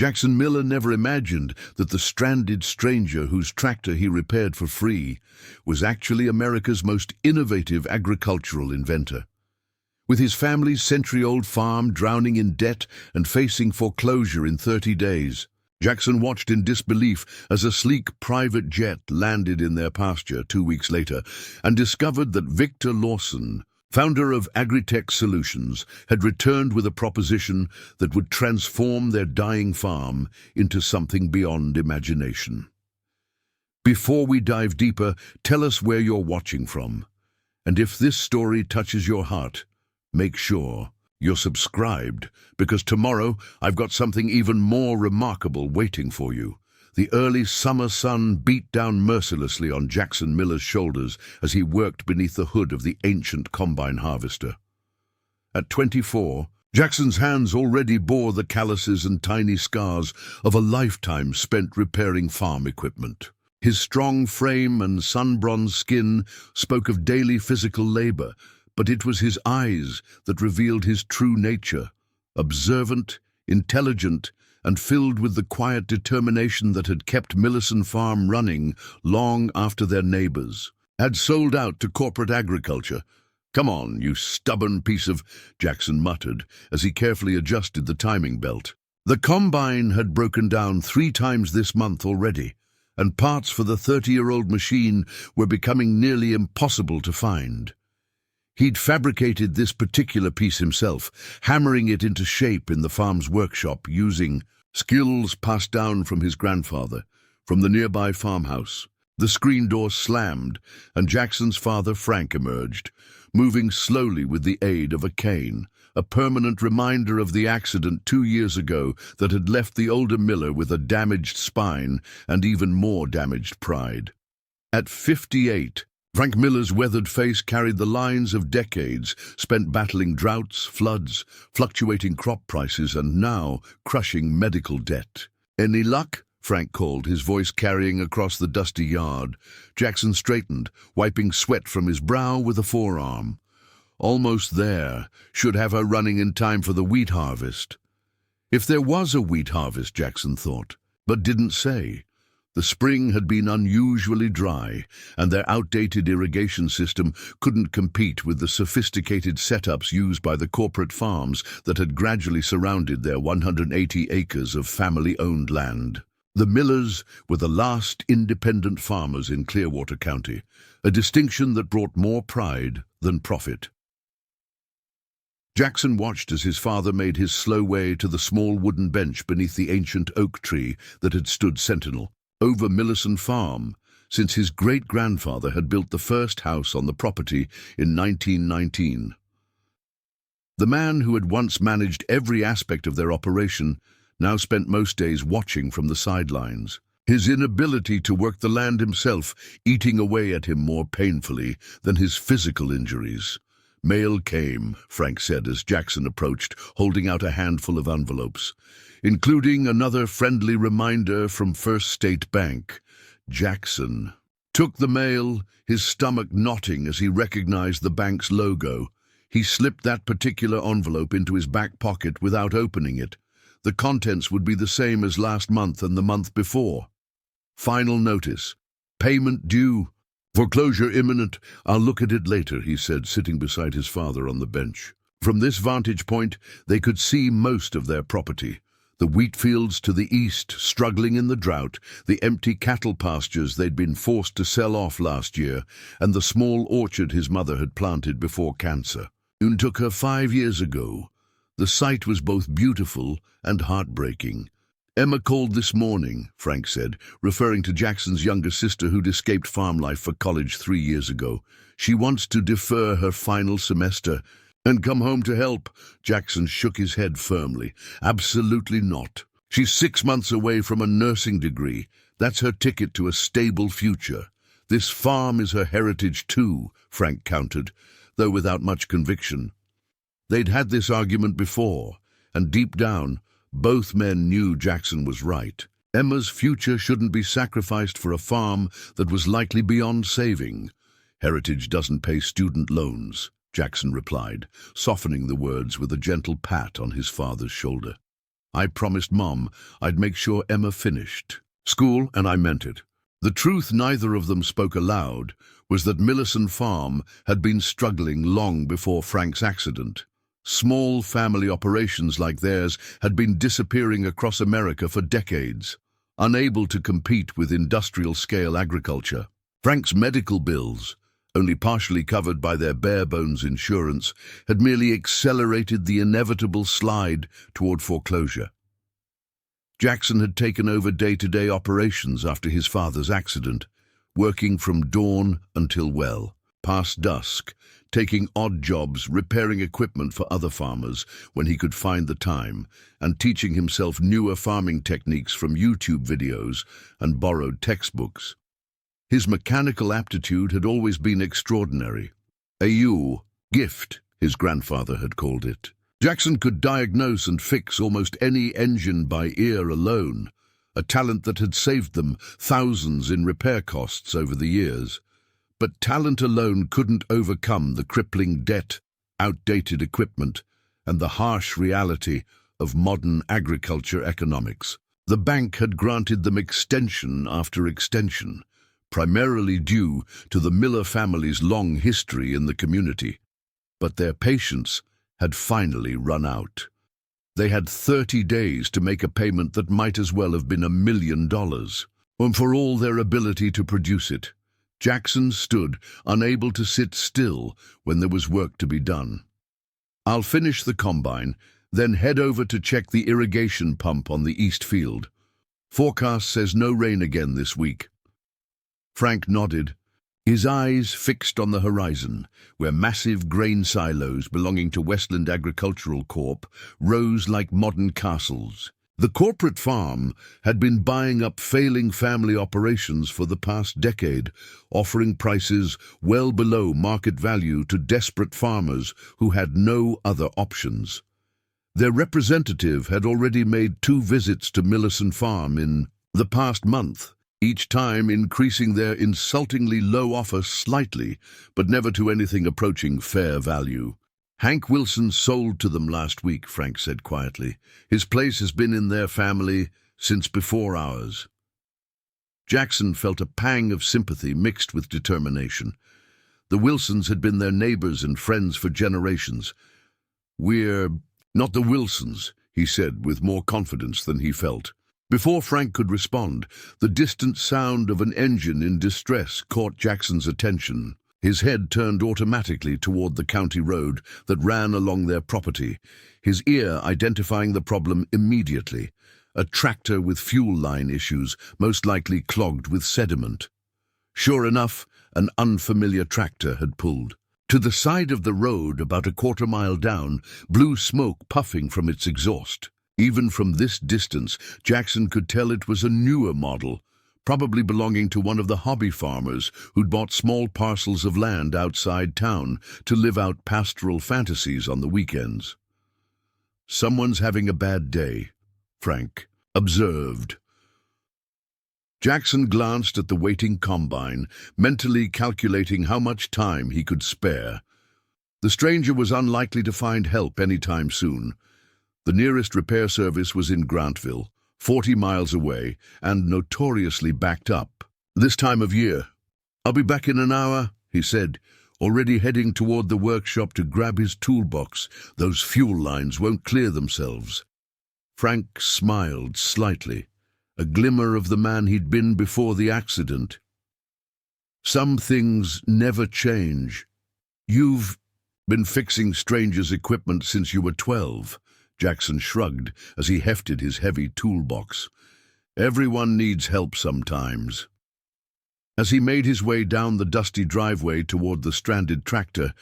Jackson Miller never imagined that the stranded stranger whose tractor he repaired for free was actually America's most innovative agricultural inventor. With his family's century-old farm drowning in debt and facing foreclosure in 30 days, Jackson watched in disbelief as a sleek private jet landed in their pasture 2 weeks later and discovered that Victor Lawson, founder of AgriTech Solutions, had returned with a proposition that would transform their dying farm into something beyond imagination. Before we dive deeper, tell us where you're watching from. And if this story touches your heart, make sure you're subscribed, because tomorrow I've got something even more remarkable waiting for you. The early summer sun beat down mercilessly on Jackson Miller's shoulders as he worked beneath the hood of the ancient combine harvester. At 24, Jackson's hands already bore the calluses and tiny scars of a lifetime spent repairing farm equipment. His strong frame and sun-bronzed skin spoke of daily physical labor, but it was his eyes that revealed his true nature, observant, intelligent, and filled with the quiet determination that had kept Millison Farm running long after their neighbors had sold out to corporate agriculture. "Come on, you stubborn piece of," Jackson muttered as he carefully adjusted the timing belt. The combine had broken down 3 times this month already, and parts for the 30-year-old machine were becoming nearly impossible to find. He'd fabricated this particular piece himself, hammering it into shape in the farm's workshop using skills passed down from his grandfather, from the nearby farmhouse. The screen door slammed, and Jackson's father, Frank, emerged, moving slowly with the aid of a cane, a permanent reminder of the accident 2 years ago that had left the older Miller with a damaged spine and even more damaged pride. At 58, Frank Miller's weathered face carried the lines of decades spent battling droughts, floods, fluctuating crop prices, and now crushing medical debt. "Any luck?" Frank called, his voice carrying across the dusty yard. Jackson straightened, wiping sweat from his brow with a forearm. "Almost there. Should have her running in time for the wheat harvest." If there was a wheat harvest, Jackson thought, but didn't say. The spring had been unusually dry, and their outdated irrigation system couldn't compete with the sophisticated setups used by the corporate farms that had gradually surrounded their 180 acres of family-owned land. The Millers were the last independent farmers in Clearwater County, a distinction that brought more pride than profit. Jackson watched as his father made his slow way to the small wooden bench beneath the ancient oak tree that had stood sentinel over Millison Farm since his great-grandfather had built the first house on the property in 1919. The man who had once managed every aspect of their operation now spent most days watching from the sidelines, his inability to work the land himself eating away at him more painfully than his physical injuries. "Mail came," Frank said as Jackson approached, holding out a handful of envelopes, including another friendly reminder from First State Bank. Jackson took the mail, his stomach knotting as he recognized the bank's logo. He slipped that particular envelope into his back pocket without opening it. The contents would be the same as last month and the month before. "Final notice. Payment due. Foreclosure imminent. I'll look at it later," he said, sitting beside his father on the bench. From this vantage point, they could see most of their property. The wheat fields to the east, struggling in the drought, the empty cattle pastures they'd been forced to sell off last year, and the small orchard his mother had planted before cancer. It took her 5 years ago. The sight was both beautiful and heartbreaking. "Emma called this morning," Frank said, referring to Jackson's younger sister who'd escaped farm life for college 3 years ago. "She wants to defer her final semester and come home to help." Jackson shook his head firmly. "Absolutely not. She's 6 months away from a nursing degree. That's her ticket to a stable future. This farm is her heritage too," Frank countered, though without much conviction. They'd had this argument before, and deep down, both men knew Jackson was right. Emma's future shouldn't be sacrificed for a farm that was likely beyond saving. "Heritage doesn't pay student loans," Jackson replied, softening the words with a gentle pat on his father's shoulder. I promised Mom I'd make sure Emma finished school, and I meant it. The truth neither of them spoke aloud was that Millison Farm had been struggling long before Frank's accident. Small family operations like theirs had been disappearing across America for decades, unable to compete with industrial-scale agriculture. Frank's medical bills, only partially covered by their bare-bones insurance, had merely accelerated the inevitable slide toward foreclosure. Jackson had taken over day-to-day operations after his father's accident, working from dawn until well past dusk, taking odd jobs, repairing equipment for other farmers when he could find the time, and teaching himself newer farming techniques from YouTube videos and borrowed textbooks. His mechanical aptitude had always been extraordinary. A gift, his grandfather had called it. Jackson could diagnose and fix almost any engine by ear alone, a talent that had saved them thousands in repair costs over the years. But talent alone couldn't overcome the crippling debt, outdated equipment, and the harsh reality of modern agriculture economics. The bank had granted them extension after extension, primarily due to the Miller family's long history in the community. But their patience had finally run out. They had 30 days to make a payment that might as well have been $1 million. And for all their ability to produce it, Jackson stood, unable to sit still when there was work to be done. I'll finish the combine, then head over to check the irrigation pump on the east field. Forecast says no rain again this week. Frank nodded, his eyes fixed on the horizon, where massive grain silos belonging to Westland Agricultural Corp rose like modern castles. The corporate farm had been buying up failing family operations for the past decade, offering prices well below market value to desperate farmers who had no other options. Their representative had already made 2 visits to Millison Farm in the past month, each time increasing their insultingly low offer slightly, but never to anything approaching fair value. Hank Wilson sold to them last week, Frank said quietly. His place has been in their family since before ours. Jackson felt a pang of sympathy mixed with determination. The Wilsons had been their neighbors and friends for generations. We're not the Wilsons, he said with more confidence than he felt. Before Frank could respond, the distant sound of an engine in distress caught Jackson's attention. His head turned automatically toward the county road that ran along their property, his ear identifying the problem immediately. A tractor with fuel line issues, most likely clogged with sediment. Sure enough, an unfamiliar tractor had pulled. To the side of the road, about a quarter-mile down, blue smoke puffing from its exhaust. Even from this distance, Jackson could tell it was a newer model, probably belonging to one of the hobby farmers who'd bought small parcels of land outside town to live out pastoral fantasies on the weekends. Someone's having a bad day, Frank observed. Jackson glanced at the waiting combine, mentally calculating how much time he could spare. The stranger was unlikely to find help anytime soon. The nearest repair service was in Grantville, 40 miles away, and notoriously backed up. This time of year. I'll be back in an hour, he said, already heading toward the workshop to grab his toolbox. Those fuel lines won't clear themselves. Frank smiled slightly, a glimmer of the man he'd been before the accident. Some things never change. You've been fixing strangers' equipment since you were 12. Jackson shrugged as he hefted his heavy toolbox. Everyone needs help sometimes. As he made his way down the dusty driveway toward the stranded tractor,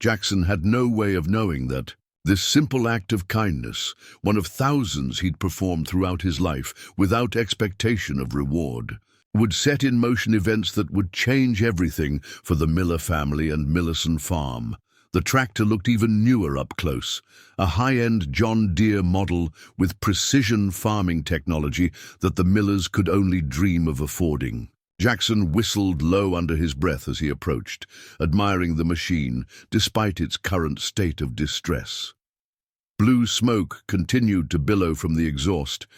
Jackson had no way of knowing that this simple act of kindness, one of thousands he'd performed throughout his life without expectation of reward, would set in motion events that would change everything for the Miller family and Millison Farm. The tractor looked even newer up close, a high-end John Deere model with precision farming technology that the Millers could only dream of affording. Jackson whistled low under his breath as he approached, admiring the machine despite its current state of distress. Blue smoke continued to billow from the exhaust,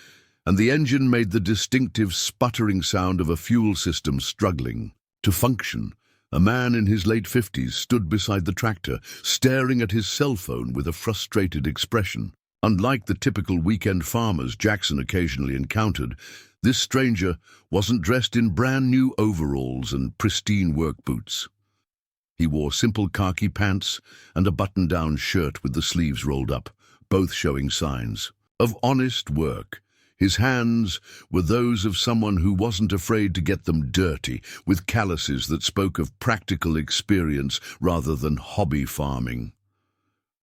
and the engine made the distinctive sputtering sound of a fuel system struggling to function. A man in his late 50s stood beside the tractor, staring at his cell phone with a frustrated expression. Unlike the typical weekend farmers Jackson occasionally encountered, this stranger wasn't dressed in brand new overalls and pristine work boots. He wore simple khaki pants and a button-down shirt with the sleeves rolled up, both showing signs of honest work. His hands were those of someone who wasn't afraid to get them dirty, with calluses that spoke of practical experience rather than hobby farming.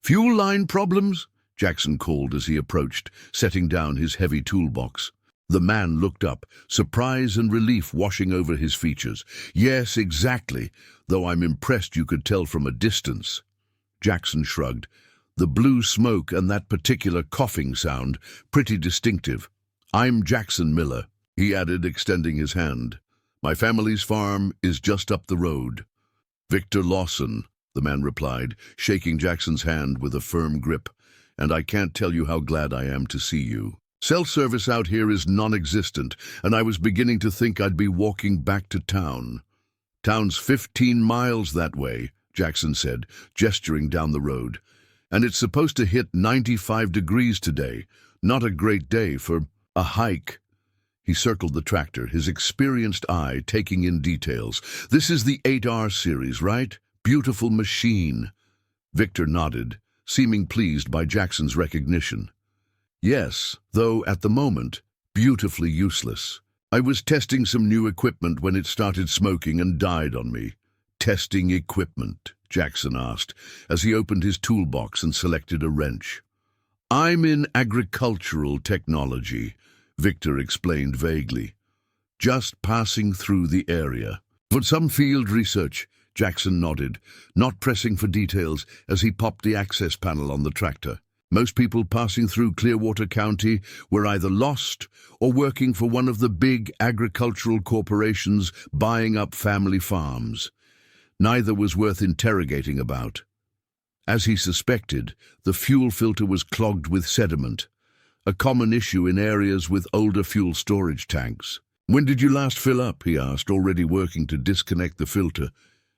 "Fuel line problems?" Jackson called as he approached, setting down his heavy toolbox. The man looked up, surprise and relief washing over his features. "Yes, exactly, though I'm impressed you could tell from a distance." Jackson shrugged. The blue smoke and that particular coughing sound, pretty distinctive. "I'm Jackson Miller," he added, extending his hand. "My family's farm is just up the road." "Victor Lawson," the man replied, shaking Jackson's hand with a firm grip. "And I can't tell you how glad I am to see you. Cell service out here is non-existent, and I was beginning to think I'd be walking back to town." "Town's 15 miles that way," Jackson said, gesturing down the road. "And it's supposed to hit 95 degrees today. Not a great day for a hike." He circled the tractor, his experienced eye taking in details. "This is the 8R series, right? Beautiful machine." Victor nodded, seeming pleased by Jackson's recognition. "Yes, though at the moment, beautifully useless. I was testing some new equipment when it started smoking and died on me." "Testing equipment?" Jackson asked, as he opened his toolbox and selected a wrench. "I'm in agricultural technology," Victor explained vaguely. "Just passing through the area." "For some field research," Jackson nodded, not pressing for details as he popped the access panel on the tractor. Most people passing through Clearwater County were either lost or working for one of the big agricultural corporations buying up family farms. Neither was worth interrogating about. As he suspected, the fuel filter was clogged with sediment, a common issue in areas with older fuel storage tanks. "When did you last fill up?" he asked, already working to disconnect the filter.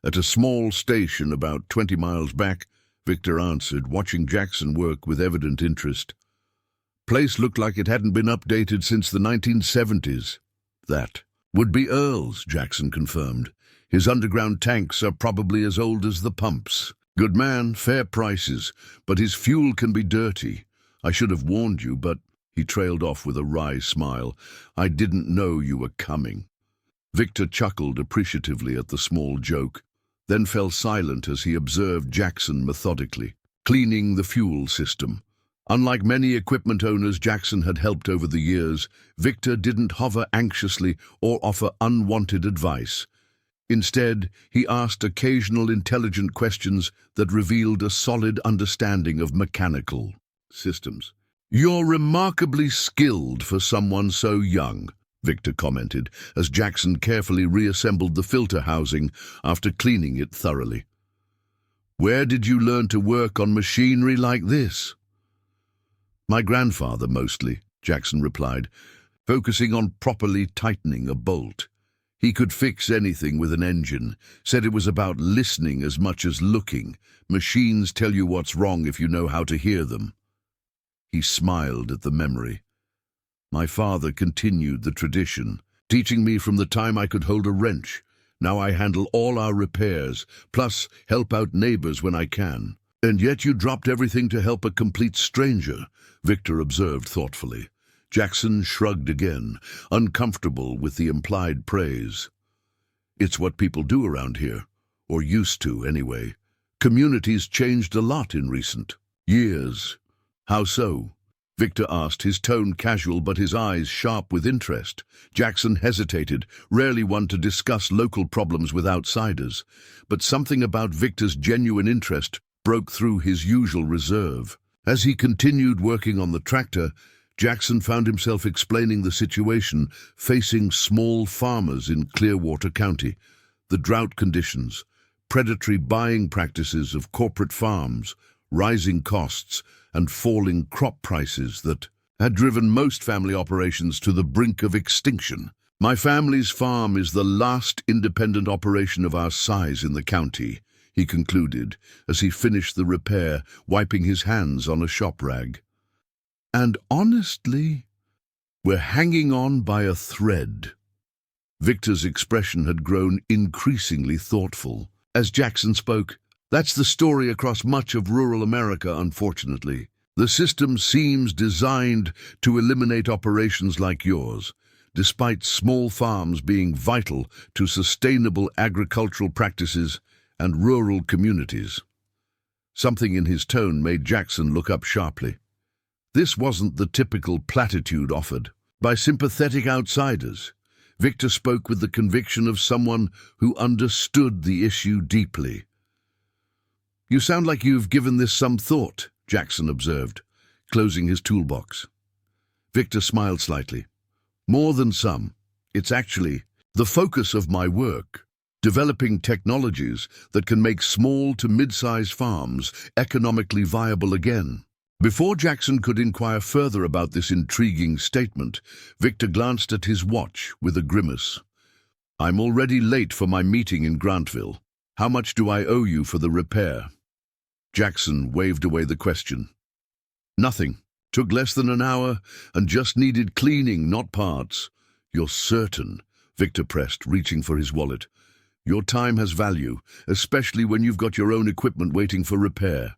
"At a small station about 20 miles back," Victor answered, watching Jackson work with evident interest. "Place looked like it hadn't been updated since the 1970s. "That would be Earl's," Jackson confirmed. "His underground tanks are probably as old as the pumps. Good man, fair prices, but his fuel can be dirty. I should have warned you, but—" He trailed off with a wry smile. "I didn't know you were coming." Victor chuckled appreciatively at the small joke, then fell silent as he observed Jackson methodically, cleaning the fuel system. Unlike many equipment owners Jackson had helped over the years, Victor didn't hover anxiously or offer unwanted advice. Instead, he asked occasional intelligent questions that revealed a solid understanding of mechanical systems. "You're remarkably skilled for someone so young," Victor commented, as Jackson carefully reassembled the filter housing after cleaning it thoroughly. "Where did you learn to work on machinery like this?" "My grandfather, mostly," Jackson replied, focusing on properly tightening a bolt. He could fix anything with an engine, said it was about listening as much as looking. Machines tell you what's wrong if you know how to hear them. He smiled at the memory. "My father continued the tradition, teaching me from the time I could hold a wrench. Now I handle all our repairs, plus help out neighbors when I can." "And yet you dropped everything to help a complete stranger," Victor observed thoughtfully. Jackson shrugged again, uncomfortable with the implied praise. "It's what people do around here, or used to anyway. Communities changed a lot in recent years." "How so?" Victor asked, his tone casual but his eyes sharp with interest. Jackson hesitated, rarely one to discuss local problems with outsiders, but something about Victor's genuine interest broke through his usual reserve. As he continued working on the tractor, Jackson found himself explaining the situation facing small farmers in Clearwater County, the drought conditions, predatory buying practices of corporate farms, rising costs, and falling crop prices that had driven most family operations to the brink of extinction. My family's farm is the last independent operation of our size in the county, he concluded as he finished the repair, wiping his hands on a shop rag. And honestly, we're hanging on by a thread. Victor's expression had grown increasingly thoughtful. As Jackson spoke, that's the story across much of rural America, unfortunately. The system seems designed to eliminate operations like yours, despite small farms being vital to sustainable agricultural practices and rural communities. Something in his tone made Jackson look up sharply. This wasn't the typical platitude offered by sympathetic outsiders. Victor spoke with the conviction of someone who understood the issue deeply. "You sound like you've given this some thought," Jackson observed, closing his toolbox. Victor smiled slightly. "More than some. It's actually the focus of my work, developing technologies that can make small to mid-sized farms economically viable again." Before Jackson could inquire further about this intriguing statement, Victor glanced at his watch with a grimace. "I'm already late for my meeting in Grantville. How much do I owe you for the repair?" Jackson waved away the question. "Nothing. Took less than an hour and just needed cleaning, not parts." "You're certain?" Victor pressed, reaching for his wallet. "Your time has value, especially when you've got your own equipment waiting for repair."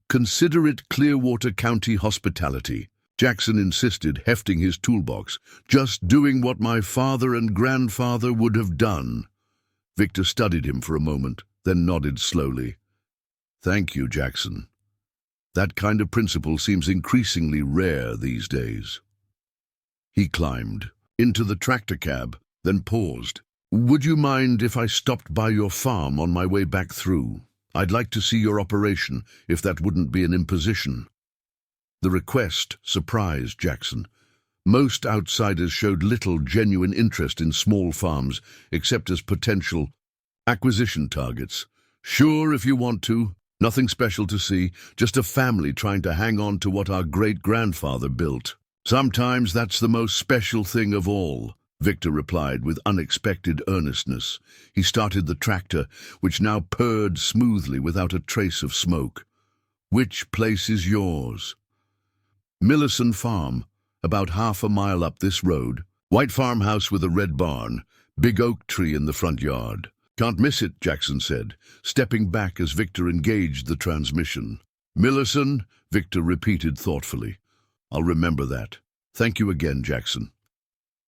"Consider it Clearwater County hospitality," Jackson insisted, hefting his toolbox. "Just doing what my father and grandfather would have done." Victor studied him for a moment, then nodded slowly. "Thank you, Jackson. That kind of principle seems increasingly rare these days." He climbed into the tractor cab, then paused. "Would you mind if I stopped by your farm on my way back through? I'd like to see your operation, if that wouldn't be an imposition." The request surprised Jackson. Most outsiders showed little genuine interest in small farms, except as potential acquisition targets. "Sure, if you want to. Nothing special to see, just a family trying to hang on to what our great-grandfather built." "Sometimes that's the most special thing of all," Victor replied with unexpected earnestness. He started the tractor, which now purred smoothly without a trace of smoke. "Which place is yours?" "Millison Farm, about half a mile up this road. White farmhouse with a red barn, big oak tree in the front yard." "Can't miss it," Jackson said, stepping back as Victor engaged the transmission. "Millison," Victor repeated thoughtfully. "I'll remember that. Thank you again, Jackson."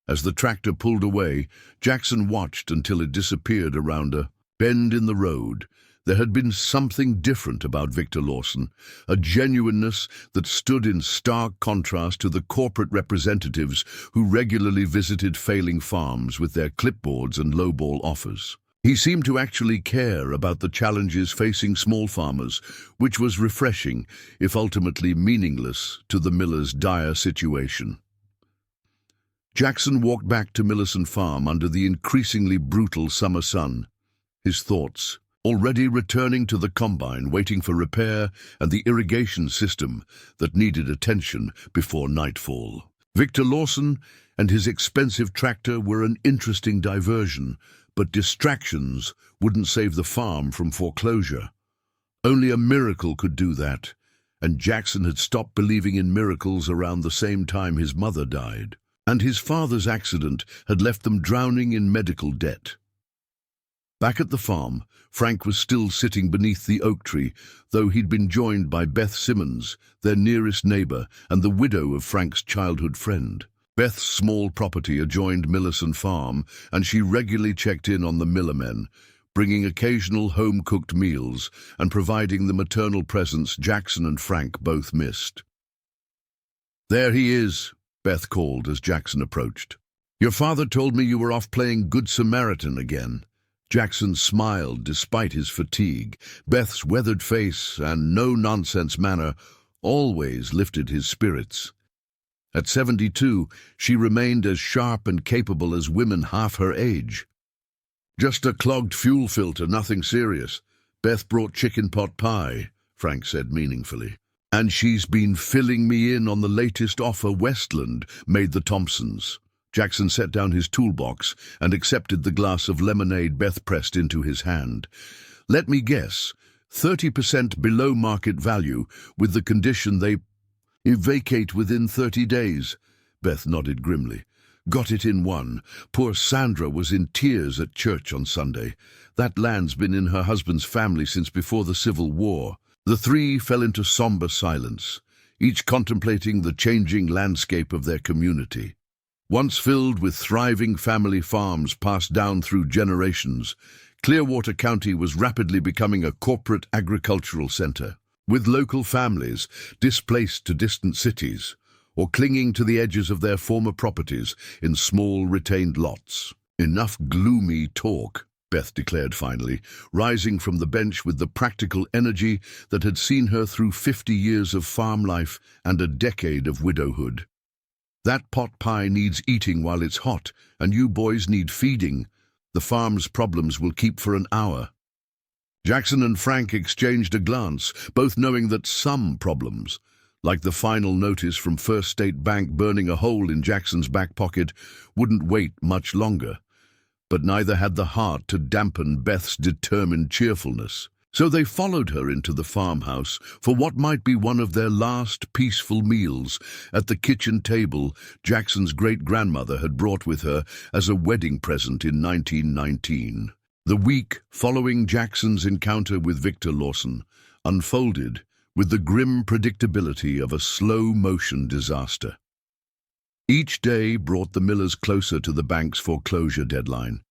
As the tractor pulled away, Jackson watched until it disappeared around a bend in the road. There had been something different about Victor Lawson, a genuineness that stood in stark contrast to the corporate representatives who regularly visited failing farms with their clipboards and lowball offers. He seemed to actually care about the challenges facing small farmers, which was refreshing, if ultimately meaningless, to the miller's dire situation. Jackson walked back to Millison Farm under the increasingly brutal summer sun, his thoughts already returning to the combine waiting for repair and the irrigation system that needed attention before nightfall. Victor Lawson and his expensive tractor were an interesting diversion, but distractions wouldn't save the farm from foreclosure. Only a miracle could do that, and Jackson had stopped believing in miracles around the same time his mother died, and his father's accident had left them drowning in medical debt. Back at the farm, Frank was still sitting beneath the oak tree, though he'd been joined by Beth Simmons, their nearest neighbor and the widow of Frank's childhood friend. Beth's small property adjoined Millison Farm, and she regularly checked in on the Millermen, bringing occasional home-cooked meals and providing the maternal presence Jackson and Frank both missed. "There he is," Beth called as Jackson approached. "Your father told me you were off playing Good Samaritan again." Jackson smiled despite his fatigue. Beth's weathered face and no-nonsense manner always lifted his spirits. At 72, she remained as sharp and capable as women half her age. "Just a clogged fuel filter, nothing serious. Beth brought chicken pot pie," Frank said meaningfully. And she's been filling me in on the latest offer Westland made the Thompsons. Jackson set down his toolbox and accepted the glass of lemonade Beth pressed into his hand. Let me guess, 30% below market value with the condition they vacate within 30 days. Beth nodded grimly. Got it in one. Poor Sandra was in tears at church on Sunday. That land's been in her husband's family since before the Civil War. The three fell into somber silence, each contemplating the changing landscape of their community. Once filled with thriving family farms passed down through generations, Clearwater County was rapidly becoming a corporate agricultural center, with local families displaced to distant cities or clinging to the edges of their former properties in small retained lots. Enough gloomy talk, Beth declared finally, rising from the bench with the practical energy that had seen her through 50 years of farm life and a decade of widowhood. That pot pie needs eating while it's hot, and you boys need feeding. The farm's problems will keep for an hour. Jackson and Frank exchanged a glance, both knowing that some problems, like the final notice from First State Bank burning a hole in Jackson's back pocket, wouldn't wait much longer. But neither had the heart to dampen Beth's determined cheerfulness. So they followed her into the farmhouse for what might be one of their last peaceful meals at the kitchen table Jackson's great-grandmother had brought with her as a wedding present in 1919. The week following Jackson's encounter with Victor Lawson unfolded with the grim predictability of a slow-motion disaster. Each day brought the Millers closer to the bank's foreclosure deadline.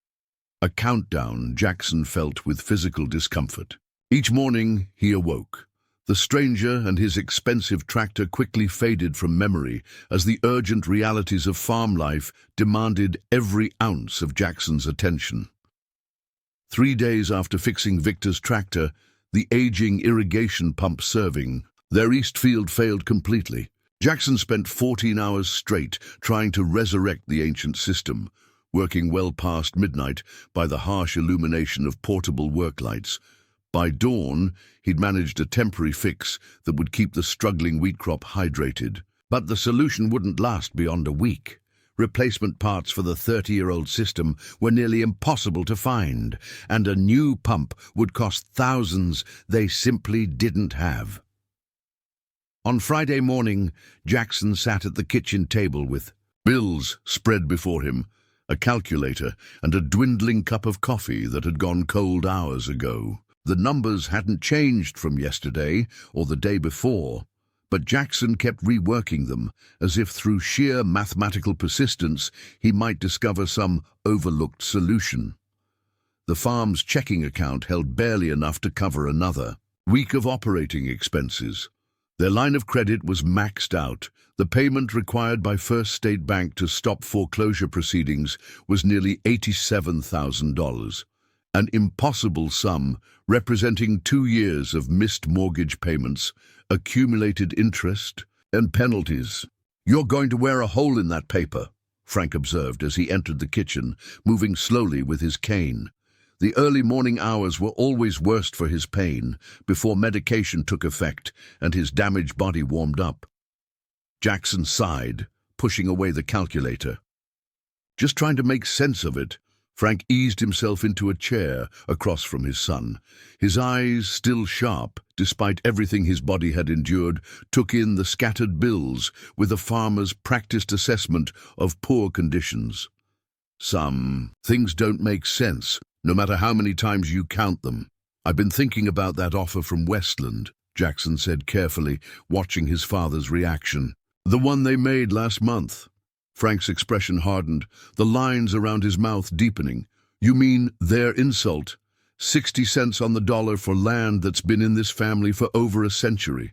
A countdown Jackson felt with physical discomfort. Each morning he awoke. The stranger and his expensive tractor quickly faded from memory as the urgent realities of farm life demanded every ounce of Jackson's attention. 3 days after fixing Victor's tractor, the aging irrigation pump serving their east field failed completely. Jackson spent 14 hours straight trying to resurrect the ancient system, working well past midnight by the harsh illumination of portable work lights. By dawn, he'd managed a temporary fix that would keep the struggling wheat crop hydrated. But the solution wouldn't last beyond a week. Replacement parts for the 30-year-old system were nearly impossible to find, and a new pump would cost thousands they simply didn't have. On Friday morning, Jackson sat at the kitchen table with bills spread before him, a calculator, and a dwindling cup of coffee that had gone cold hours ago. The numbers hadn't changed from yesterday or the day before, but Jackson kept reworking them, as if through sheer mathematical persistence he might discover some overlooked solution. The farm's checking account held barely enough to cover another week of operating expenses. Their line of credit was maxed out. The payment required by First State Bank to stop foreclosure proceedings was nearly $87,000, an impossible sum representing 2 years of missed mortgage payments, accumulated interest, and penalties. "You're going to wear a hole in that paper," Frank observed as he entered the kitchen, moving slowly with his cane. The early morning hours were always worst for his pain, before medication took effect and his damaged body warmed up. Jackson sighed, pushing away the calculator. Just trying to make sense of it, Frank eased himself into a chair across from his son. His eyes, still sharp, despite everything his body had endured, took in the scattered bills with a farmer's practiced assessment of poor conditions. Some things don't make sense, no matter how many times you count them. "I've been thinking about that offer from Westland," Jackson said carefully, watching his father's reaction. "The one they made last month." Frank's expression hardened, the lines around his mouth deepening. "You mean their insult? 60 cents on the dollar for land that's been in this family for over a century."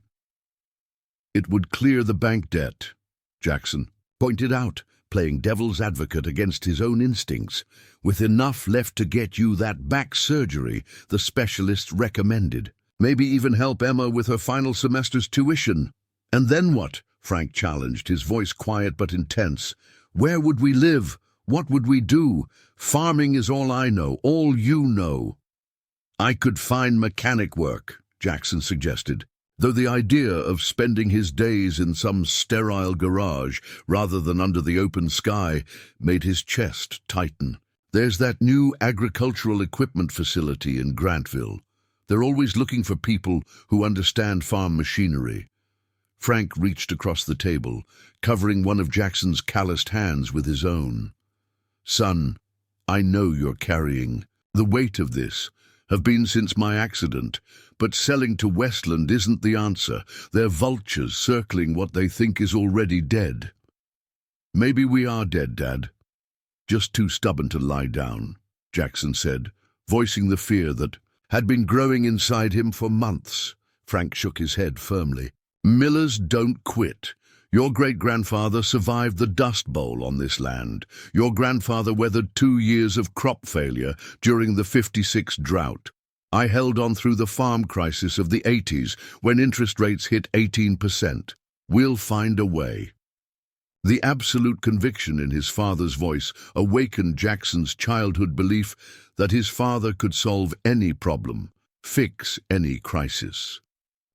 "It would clear the bank debt," Jackson pointed out, playing devil's advocate against his own instincts, "with enough left to get you that back surgery the specialists recommended. Maybe even help Emma with her final semester's tuition." "And then what?" Frank challenged, his voice quiet but intense. "Where would we live? What would we do? Farming is all I know, all you know." "I could find mechanic work," Jackson suggested. though the idea of spending his days in some sterile garage rather than under the open sky made his chest tighten. There's that new agricultural equipment facility in Grantville. They're always looking for people who understand farm machinery. Frank reached across the table, covering one of Jackson's calloused hands with his own. Son, I know you're carrying the weight of this. Have been since my accident, but selling to Westland isn't the answer. They're vultures circling what they think is already dead. Maybe we are dead, Dad. Just too stubborn to lie down, Jackson said, voicing the fear that had been growing inside him for months. Frank shook his head firmly. Millers don't quit. Your great-grandfather survived the Dust Bowl on this land. Your grandfather weathered 2 years of crop failure during the '56 drought. I held on through the farm crisis of the '80s when interest rates hit 18%. We'll find a way. The absolute conviction in his father's voice awakened Jackson's childhood belief that his father could solve any problem, fix any crisis.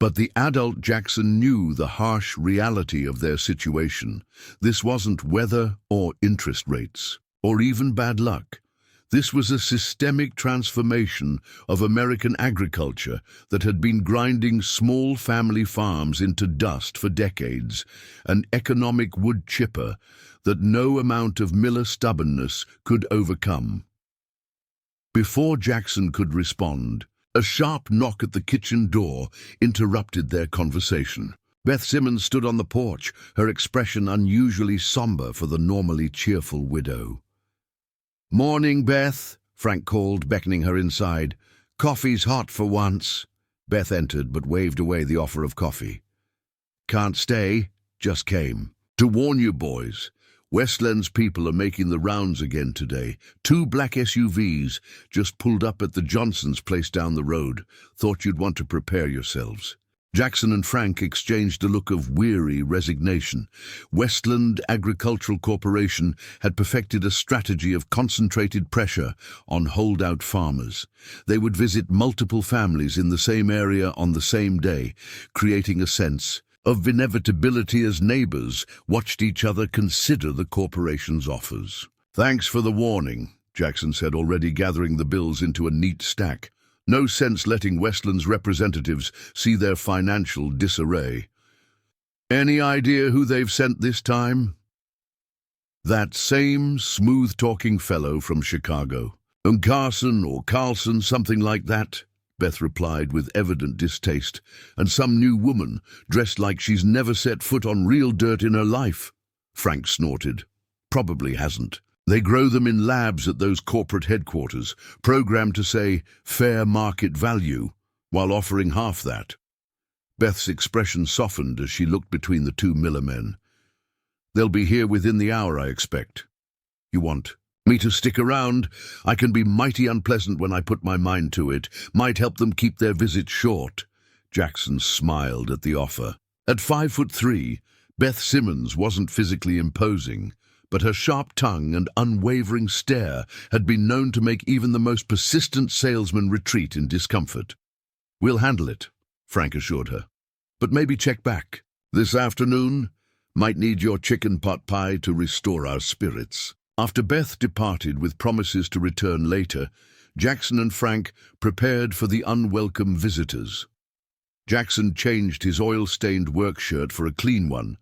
But the adult Jackson knew the harsh reality of their situation. This wasn't weather or interest rates, or even bad luck. This was a systemic transformation of American agriculture that had been grinding small family farms into dust for decades, an economic wood chipper that no amount of Miller stubbornness could overcome. Before Jackson could respond, a sharp knock at the kitchen door interrupted their conversation. Beth Simmons stood on the porch, her expression unusually somber for the normally cheerful widow. "Morning, Beth," Frank called, beckoning her inside. "Coffee's hot for once." Beth entered but waved away the offer of coffee. "Can't stay, just came. To warn you boys, Westland's people are making the rounds again today. 2 black SUVs just pulled up at the Johnsons' place down the road. Thought you'd want to prepare yourselves." Jackson and Frank exchanged a look of weary resignation. Westland Agricultural Corporation had perfected a strategy of concentrated pressure on holdout farmers. They would visit multiple families in the same area on the same day, creating a sense of inevitability as neighbors watched each other consider the corporation's offers. "Thanks for the warning," Jackson said, already gathering the bills into a neat stack. "No sense letting Westland's representatives see their financial disarray." "Any idea who they've sent this time?" "That same smooth-talking fellow from Chicago. Carson or Carlson, something like that," Beth replied with evident distaste. "And some new woman, dressed like she's never set foot on real dirt in her life." Frank snorted. "Probably hasn't. They grow them in labs at those corporate headquarters, programmed to say fair market value, while offering half that." Beth's expression softened as she looked between the 2 Miller men. "They'll be here within the hour, I expect. You want me to stick around? I can be mighty unpleasant when I put my mind to it. Might help them keep their visit short." Jackson smiled at the offer. At 5'3", Beth Simmons wasn't physically imposing, but her sharp tongue and unwavering stare had been known to make even the most persistent salesman retreat in discomfort. "We'll handle it," Frank assured her. "But maybe check back. This afternoon? Might need your chicken pot pie to restore our spirits." After Beth departed with promises to return later, Jackson and Frank prepared for the unwelcome visitors. Jackson changed his oil-stained work shirt for a clean one,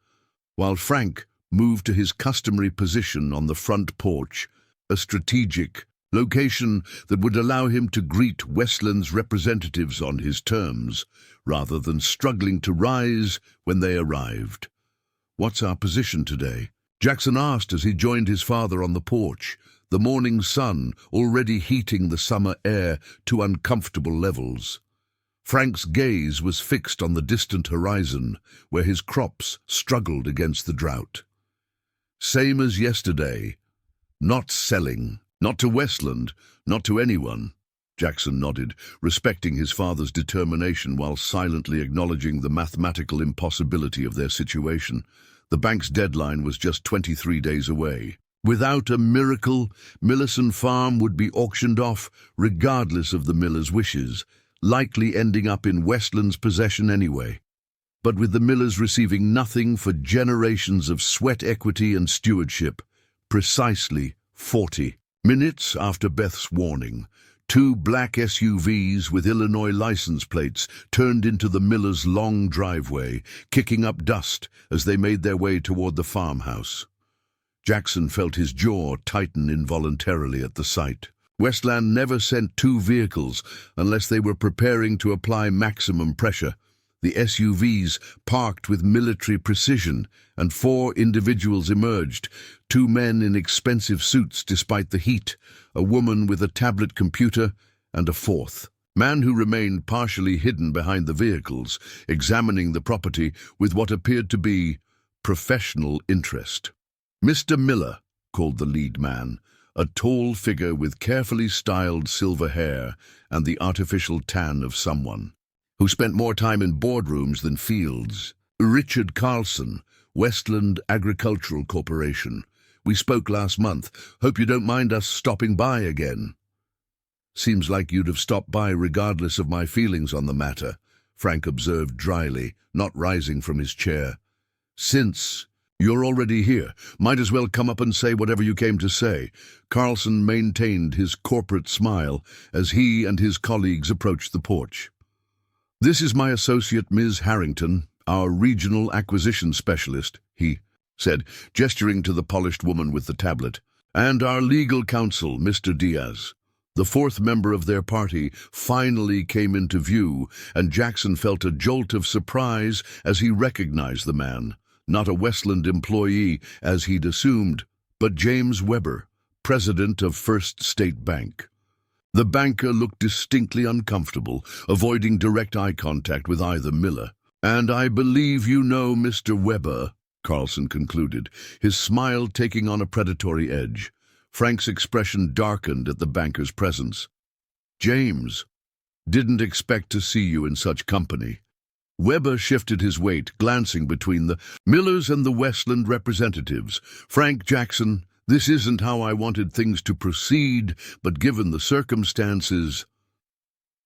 while Frank moved to his customary position on the front porch, a strategic location that would allow him to greet Westland's representatives on his terms, rather than struggling to rise when they arrived. "What's our position today?" Jackson asked as he joined his father on the porch, the morning sun already heating the summer air to uncomfortable levels. Frank's gaze was fixed on the distant horizon, where his crops struggled against the drought. "Same as yesterday. Not selling. Not to Westland. Not to anyone." Jackson nodded, respecting his father's determination while silently acknowledging the mathematical impossibility of their situation. The bank's deadline was just 23 days away. Without a miracle, Millerson Farm would be auctioned off, regardless of the miller's wishes, likely ending up in Westland's possession anyway. but with the Millers receiving nothing for generations of sweat equity and stewardship. Precisely 40 minutes after Beth's warning, two black SUVs with Illinois license plates turned into the Millers' long driveway, kicking up dust as they made their way toward the farmhouse. Jackson felt his jaw tighten involuntarily at the sight. Westland never sent two vehicles unless they were preparing to apply maximum pressure. The SUVs parked with military precision, and four individuals emerged, two men in expensive suits despite the heat, a woman with a tablet computer, and a fourth man who remained partially hidden behind the vehicles, examining the property with what appeared to be professional interest. "Mr. Miller," called the lead man, a tall figure with carefully styled silver hair and the artificial tan of someone who spent more time in boardrooms than fields. "Richard Carlson, Westland Agricultural Corporation. We spoke last month. Hope you don't mind us stopping by again." "Seems like you'd have stopped by regardless of my feelings on the matter," Frank observed dryly, not rising from his chair. "Since you're already here, might as well come up and say whatever you came to say." Carlson maintained his corporate smile as he and his colleagues approached the porch. "This is my associate, Ms. Harrington, our regional acquisition specialist," he said, gesturing to the polished woman with the tablet, "and our legal counsel, Mr. Diaz." The fourth member of their party finally came into view, and Jackson felt a jolt of surprise as he recognized the man. Not a Westland employee, as he'd assumed, but James Weber, president of First State Bank. The banker looked distinctly uncomfortable, avoiding direct eye contact with either Miller. "And I believe you know Mr. Weber," Carlson concluded, his smile taking on a predatory edge. Frank's expression darkened at the banker's presence. "James, didn't expect to see you in such company." Weber shifted his weight, glancing between the Millers and the Westland representatives. "Frank Jackson, this isn't how I wanted things to proceed, but given the circumstances—"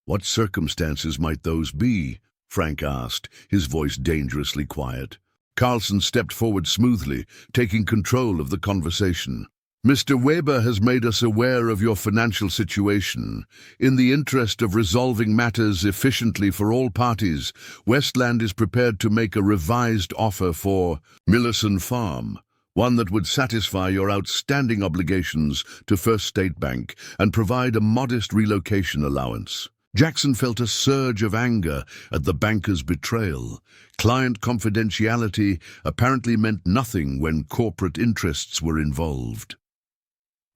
"What circumstances might those be?" Frank asked, his voice dangerously quiet. Carlson stepped forward smoothly, taking control of the conversation. "Mr. Weber has made us aware of your financial situation. In the interest of resolving matters efficiently for all parties, Westland is prepared to make a revised offer for Millison Farm, one that would satisfy your outstanding obligations to First State Bank and provide a modest relocation allowance." Jackson felt a surge of anger at the banker's betrayal. Client confidentiality apparently meant nothing when corporate interests were involved.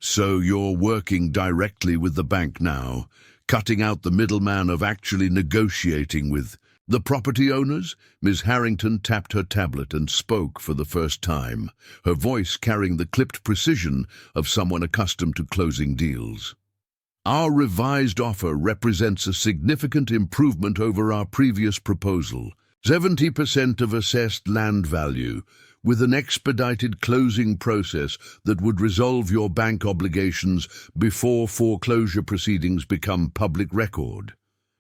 "So you're working directly with the bank now, cutting out the middleman of actually negotiating with the property owners?" Ms. Harrington tapped her tablet and spoke for the first time, her voice carrying the clipped precision of someone accustomed to closing deals. "Our revised offer represents a significant improvement over our previous proposal. 70% of assessed land value, with an expedited closing process that would resolve your bank obligations before foreclosure proceedings become public record."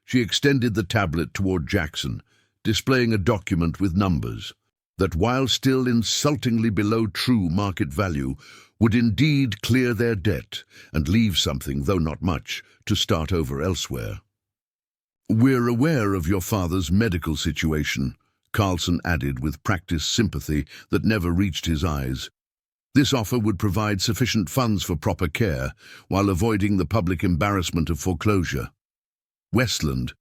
She extended the tablet toward Jackson, displaying a document with numbers that, while still insultingly below true market value, would indeed clear their debt and leave something, though not much, to start over elsewhere. "We're aware of your father's medical situation," Carlson added with practiced sympathy that never reached his eyes. "This offer would provide sufficient funds for proper care, while avoiding the public embarrassment of foreclosure. Westland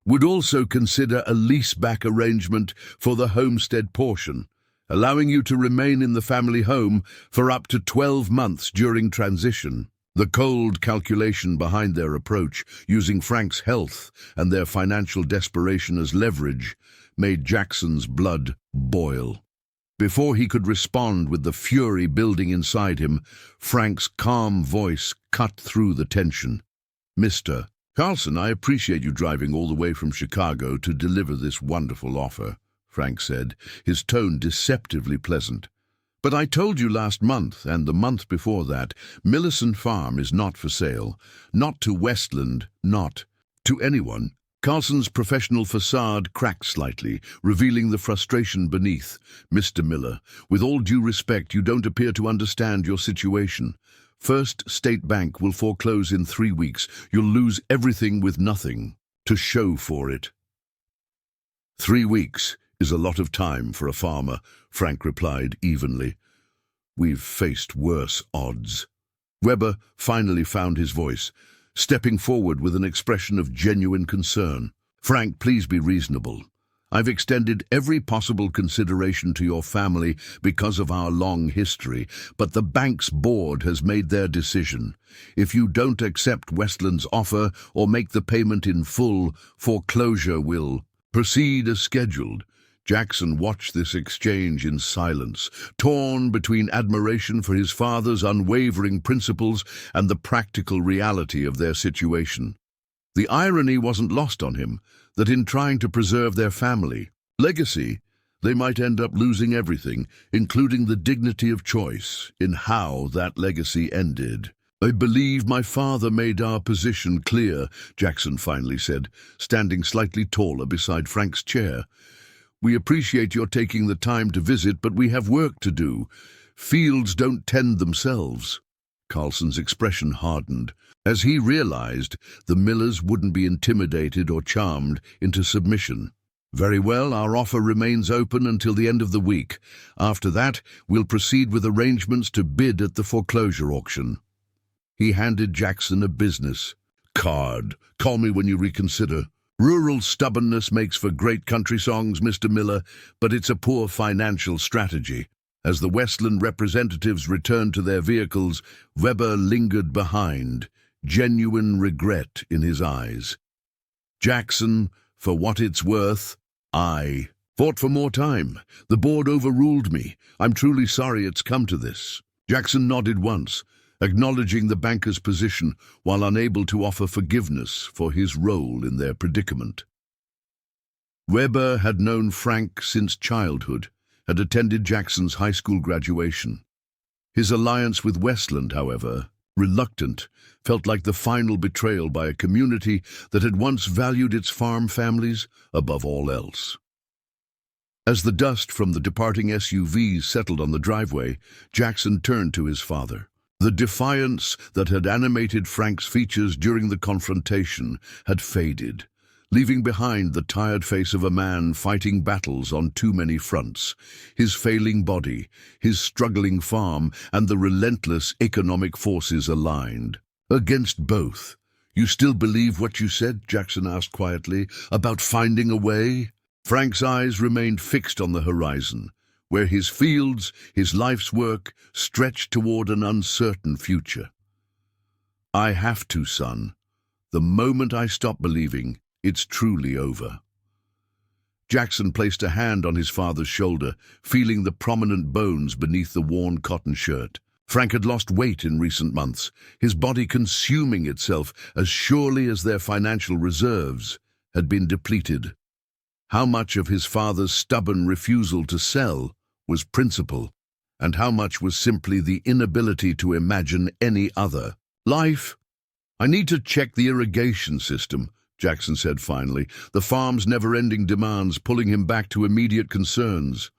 would also consider a leaseback arrangement for the homestead portion, allowing you to remain in the family home for up to 12 months during transition." The cold calculation behind their approach, using Frank's health and their financial desperation as leverage, made Jackson's blood boil. Before he could respond with the fury building inside him, Frank's calm voice cut through the tension. "Mr. Carlson, I appreciate you driving all the way from Chicago to deliver this wonderful offer," Frank said, his tone deceptively pleasant. "But I told you last month, and the month before that, Millison Farm is not for sale. Not to Westland, not to anyone." Carlson's professional facade cracked slightly, revealing the frustration beneath. "Mr. Miller, with all due respect, you don't appear to understand your situation. First State Bank will foreclose in 3 weeks. You'll lose everything with nothing to show for it." 3 weeks is a lot of time for a farmer, Frank replied evenly. "We've faced worse odds." Weber finally found his voice, stepping forward with an expression of genuine concern. "Frank, please be reasonable. I've extended every possible consideration to your family because of our long history, but the bank's board has made their decision. If you don't accept Westland's offer or make the payment in full, foreclosure will proceed as scheduled." Jackson watched this exchange in silence, torn between admiration for his father's unwavering principles and the practical reality of their situation. The irony wasn't lost on him that in trying to preserve their family legacy, they might end up losing everything, including the dignity of choice in how that legacy ended. "I believe my father made our position clear," Jackson finally said, standing slightly taller beside Frank's chair. "We appreciate your taking the time to visit, but we have work to do. Fields don't tend themselves." Carlson's expression hardened, as he realized the Millers wouldn't be intimidated or charmed into submission. "Very well, our offer remains open until the end of the week. After that, we'll proceed with arrangements to bid at the foreclosure auction." He handed Jackson a business card. "Call me when you reconsider. Rural stubbornness makes for great country songs, Mr. Miller, but it's a poor financial strategy." As the Westland representatives returned to their vehicles, Weber lingered behind, genuine regret in his eyes. "Jackson, for what it's worth, I fought for more time. The board overruled me. I'm truly sorry it's come to this." Jackson nodded once, acknowledging the banker's position while unable to offer forgiveness for his role in their predicament. Weber had known Frank since childhood, had attended Jackson's high school graduation. His alliance with Westland, however, reluctant, felt like the final betrayal by a community that had once valued its farm families above all else. As the dust from the departing SUVs settled on the driveway, Jackson turned to his father. The defiance that had animated Frank's features during the confrontation had faded, leaving behind the tired face of a man fighting battles on too many fronts: his failing body, his struggling farm, and the relentless economic forces aligned against both. "You still believe what you said?" Jackson asked quietly, "about finding a way?" Frank's eyes remained fixed on the horizon, where his fields, his life's work, stretched toward an uncertain future. "I have to, son. The moment I stop believing, it's truly over." Jackson placed a hand on his father's shoulder, feeling the prominent bones beneath the worn cotton shirt. Frank had lost weight in recent months, his body consuming itself as surely as their financial reserves had been depleted. How much of his father's stubborn refusal to sell was principle, and how much was simply the inability to imagine any other life? "I need to check the irrigation system," Jackson said finally, the farm's never-ending demands pulling him back to immediate concerns.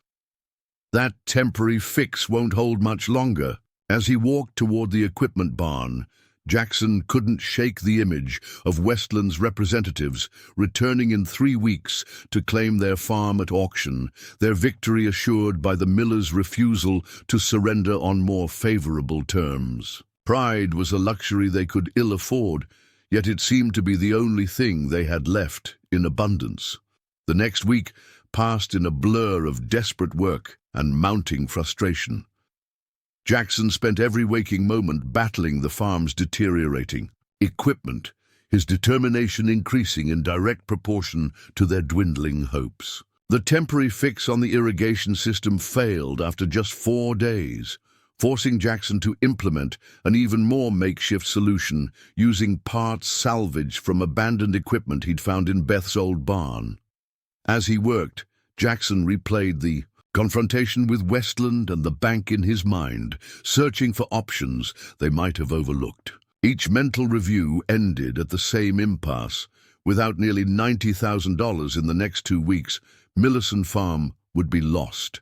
"That temporary fix won't hold much longer." As he walked toward the equipment barn, Jackson couldn't shake the image of Westland's representatives returning in 3 weeks to claim their farm at auction, their victory assured by the Millers' refusal to surrender on more favorable terms. Pride was a luxury they could ill afford, yet it seemed to be the only thing they had left in abundance. The next week passed in a blur of desperate work and mounting frustration. Jackson spent every waking moment battling the farm's deteriorating equipment, his determination increasing in direct proportion to their dwindling hopes. The temporary fix on the irrigation system failed after just 4 days, forcing Jackson to implement an even more makeshift solution using parts salvaged from abandoned equipment he'd found in Beth's old barn. As he worked, Jackson replayed the confrontation with Westland and the bank in his mind, searching for options they might have overlooked. Each mental review ended at the same impasse, Without nearly $90,000 in the next 2 weeks, Millison Farm would be lost.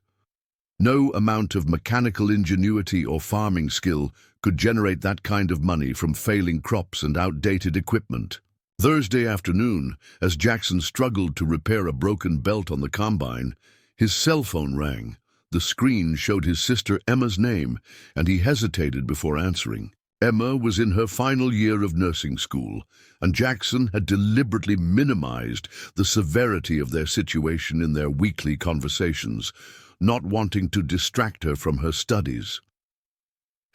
No amount of mechanical ingenuity or farming skill could generate that kind of money from failing crops and outdated equipment. Thursday afternoon, as Jackson struggled to repair a broken belt on the combine, his cell phone rang. The screen showed his sister Emma's name, and he hesitated before answering. Emma was in her final year of nursing school, and Jackson had deliberately minimized the severity of their situation in their weekly conversations, not wanting to distract her from her studies.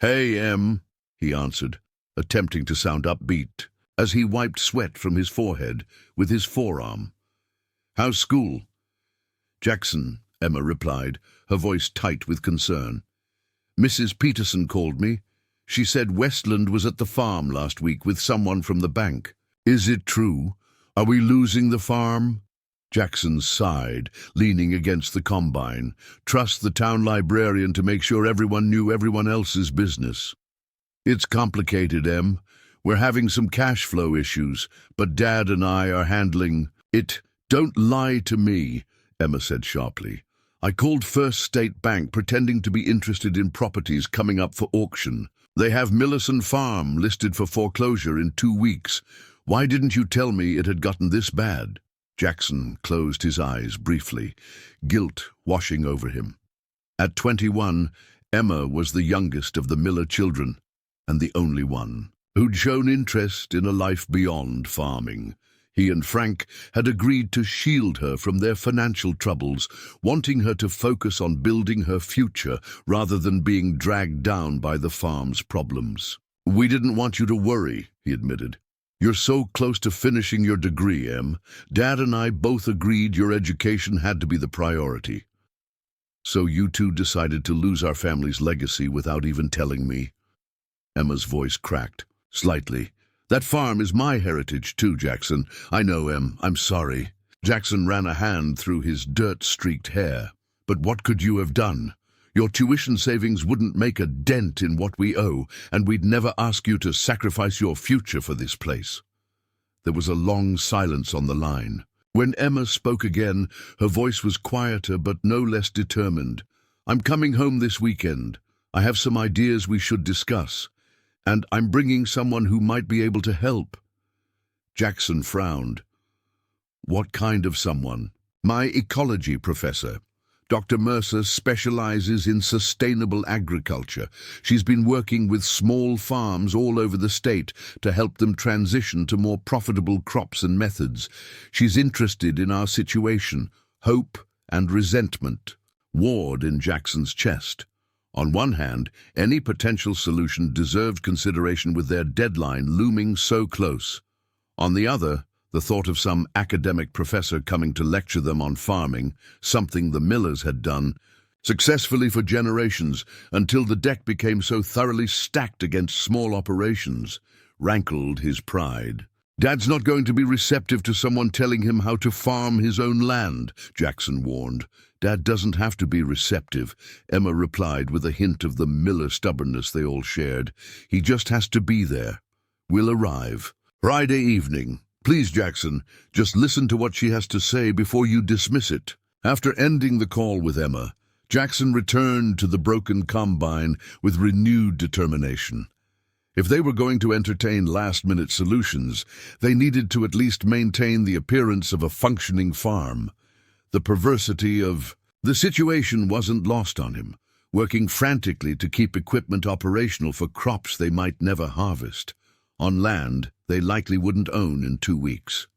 "Hey, Em," he answered, attempting to sound upbeat, as he wiped sweat from his forehead with his forearm. "How's school?" "Jackson," Emma replied, her voice tight with concern. "Mrs. Peterson called me. She said Westland was at the farm last week with someone from the bank. Is it true? Are we losing the farm?" Jackson sighed, leaning against the combine. Trust the town librarian to make sure everyone knew everyone else's business. "It's complicated, Em. We're having some cash flow issues, but Dad and I are handling it." "Don't lie to me," Emma said sharply. "I called First State Bank pretending to be interested in properties coming up for auction. They have Millison Farm listed for foreclosure in 2 weeks. Why didn't you tell me it had gotten this bad?" Jackson closed his eyes briefly, guilt washing over him. At 21, Emma was the youngest of the Miller children, and the only one who'd shown interest in a life beyond farming. He and Frank had agreed to shield her from their financial troubles, wanting her to focus on building her future rather than being dragged down by the farm's problems. "We didn't want you to worry," he admitted. "You're so close to finishing your degree, Em. Dad and I both agreed your education had to be the priority." "So you two decided to lose our family's legacy without even telling me?" Emma's voice cracked slightly. "That farm is my heritage too, Jackson. I know, Em. I'm sorry." Jackson ran a hand through his dirt-streaked hair. "But what could you have done? Your tuition savings wouldn't make a dent in what we owe, and we'd never ask you to sacrifice your future for this place." There was a long silence on the line. When Emma spoke again, her voice was quieter but no less determined. "I'm coming home this weekend. I have some ideas we should discuss, and I'm bringing someone who might be able to help." Jackson frowned. "What kind of someone?" "My ecology professor. Dr. Mercer specializes in sustainable agriculture. She's been working with small farms all over the state to help them transition to more profitable crops and methods. She's interested in our situation. Hope and resentment warred in Jackson's chest. On one hand, any potential solution deserved consideration with their deadline looming so close. On the other, the thought of some academic professor coming to lecture them on farming, something the Millers had done successfully for generations until the deck became so thoroughly stacked against small operations, rankled his pride. "Dad's not going to be receptive to someone telling him how to farm his own land," Jackson warned. "Dad doesn't have to be receptive," Emma replied with a hint of the Miller stubbornness they all shared. "He just has to be there. We'll arrive Friday evening. Please, Jackson, just listen to what she has to say before you dismiss it." After ending the call with Emma, Jackson returned to the broken combine with renewed determination. If they were going to entertain last-minute solutions, they needed to at least maintain the appearance of a functioning farm. The perversity of the situation wasn't lost on him, working frantically to keep equipment operational for crops they might never harvest, on land they likely wouldn't own in 2 weeks.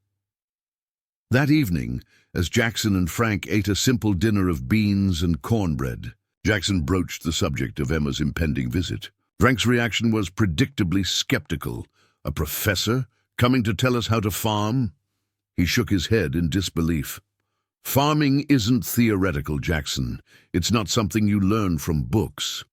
That evening, as Jackson and Frank ate a simple dinner of beans and cornbread, Jackson broached the subject of Emma's impending visit. Frank's reaction was predictably skeptical. "A professor coming to tell us how to farm?" He shook his head in disbelief. "Farming isn't theoretical, Jackson. It's not something you learn from books.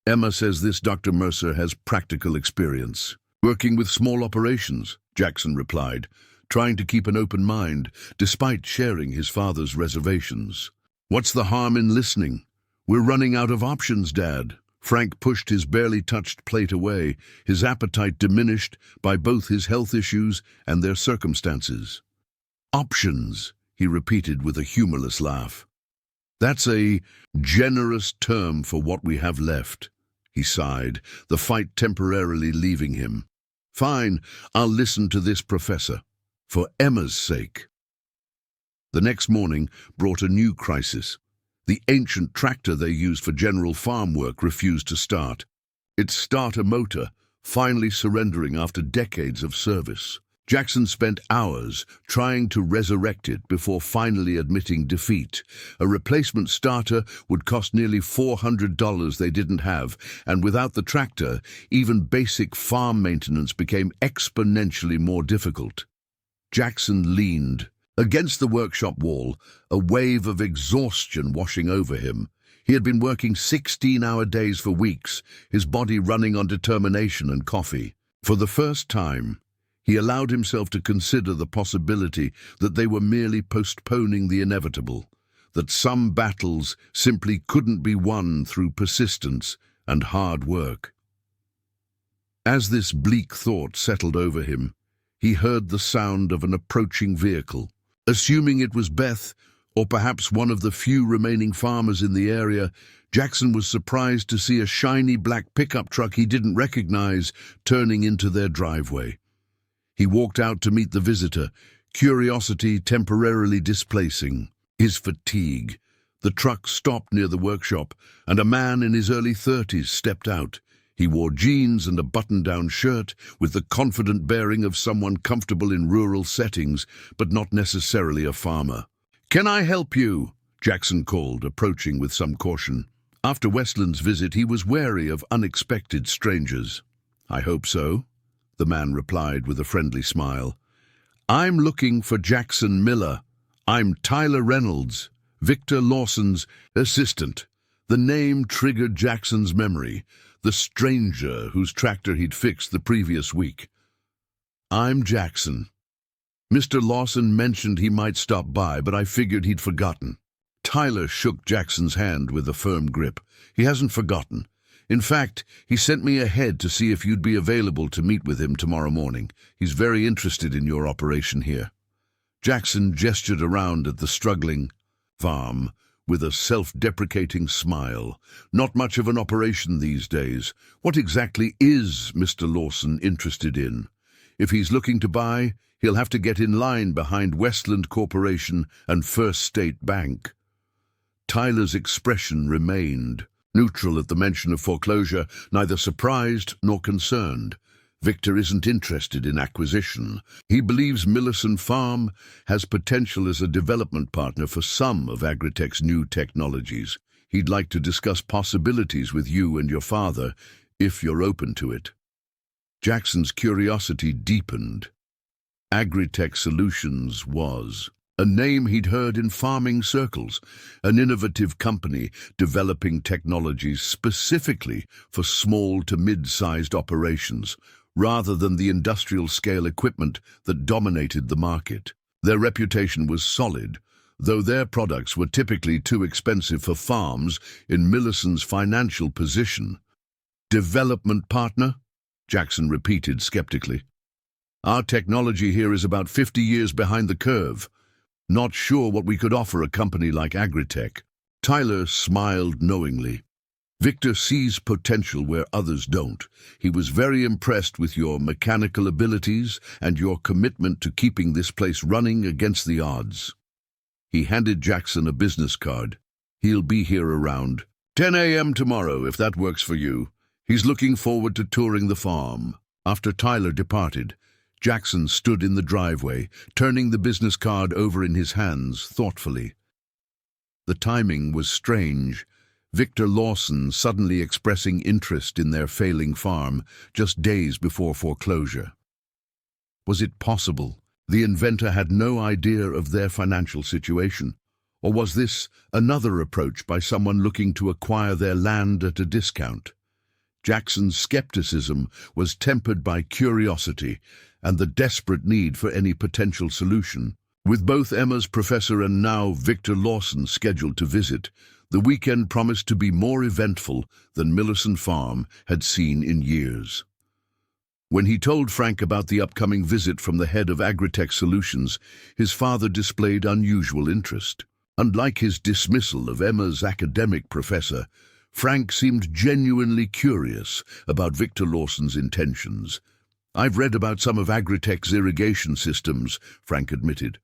Emma says this Dr. Mercer has practical experience working with small operations," Jackson replied, trying to keep an open mind despite sharing his father's reservations. "What's the harm in listening? We're running out of options, Dad." Frank pushed his barely touched plate away, his appetite diminished by both his health issues and their circumstances. Options, he repeated with a humorless laugh. That's a generous term for what we have left, he sighed, the fight temporarily leaving him. Fine, I'll listen to this, Professor, for Emma's sake. The next morning brought a new crisis. The ancient tractor they used for general farm work refused to start. Its starter motor finally surrendering after decades of service. Jackson spent hours trying to resurrect it before finally admitting defeat. A replacement starter would cost nearly $400 they didn't have, and without the tractor, even basic farm maintenance became exponentially more difficult. Jackson leaned against the workshop wall, a wave of exhaustion washing over him. He had been working 16-hour days for weeks, his body running on determination and coffee. For the first time, he allowed himself to consider the possibility that they were merely postponing the inevitable, that some battles simply couldn't be won through persistence and hard work. As this bleak thought settled over him, he heard the sound of an approaching vehicle. Assuming it was Beth, or perhaps one of the few remaining farmers in the area, Jackson was surprised to see a shiny black pickup truck he didn't recognize turning into their driveway. He walked out to meet the visitor, curiosity temporarily displacing his fatigue. The truck stopped near the workshop, and a man in his early 30s stepped out. He wore jeans and a button-down shirt, with the confident bearing of someone comfortable in rural settings, but not necessarily a farmer. "Can I help you?" Jackson called, approaching with some caution. After Westland's visit, he was wary of unexpected strangers. "I hope so," the man replied with a friendly smile. "I'm looking for Jackson Miller. I'm Tyler Reynolds, Victor Lawson's assistant." The name triggered Jackson's memory, the stranger whose tractor he'd fixed the previous week. "I'm Jackson. Mr. Lawson mentioned he might stop by, but I figured he'd forgotten." Tyler shook Jackson's hand with a firm grip. "He hasn't forgotten. In fact, he sent me ahead to see if you'd be available to meet with him tomorrow morning. He's very interested in your operation here." Jackson gestured around at the struggling farm with a self-deprecating smile. "Not much of an operation these days. What exactly is Mr. Lawson interested in? If he's looking to buy, he'll have to get in line behind Westland Corporation and First State Bank." Tyler's expression remained neutral at the mention of foreclosure, neither surprised nor concerned. Victor isn't interested in acquisition. He believes Millicent Farm has potential as a development partner for some of AgriTech's new technologies. He'd like to discuss possibilities with you and your father, if you're open to it. Jackson's curiosity deepened. AgriTech Solutions was a name he'd heard in farming circles, an innovative company developing technologies specifically for small to mid-sized operations, rather than the industrial-scale equipment that dominated the market. Their reputation was solid, though their products were typically too expensive for farms in Millicent's financial position. "Development partner?" Jackson repeated skeptically. "Our technology here is about 50 years behind the curve. Not sure what we could offer a company like AgriTech." Tyler smiled knowingly. "Victor sees potential where others don't. He was very impressed with your mechanical abilities and your commitment to keeping this place running against the odds." He handed Jackson a business card. "He'll be here around 10 a.m. tomorrow, if that works for you. He's looking forward to touring the farm." After Tyler departed, Jackson stood in the driveway, turning the business card over in his hands thoughtfully. The timing was strange. Victor Lawson suddenly expressing interest in their failing farm just days before foreclosure. Was it possible the inventor had no idea of their financial situation? Or was this another approach by someone looking to acquire their land at a discount? Jackson's skepticism was tempered by curiosity and the desperate need for any potential solution. With both Emma's professor and now Victor Lawson scheduled to visit, The weekend promised to be more eventful than Millicent Farm had seen in years. When he told Frank about the upcoming visit from the head of AgriTech Solutions, his father displayed unusual interest. Unlike his dismissal of Emma's academic professor, Frank seemed genuinely curious about Victor Lawson's intentions. "I've read about some of AgriTech's irrigation systems," Frank admitted.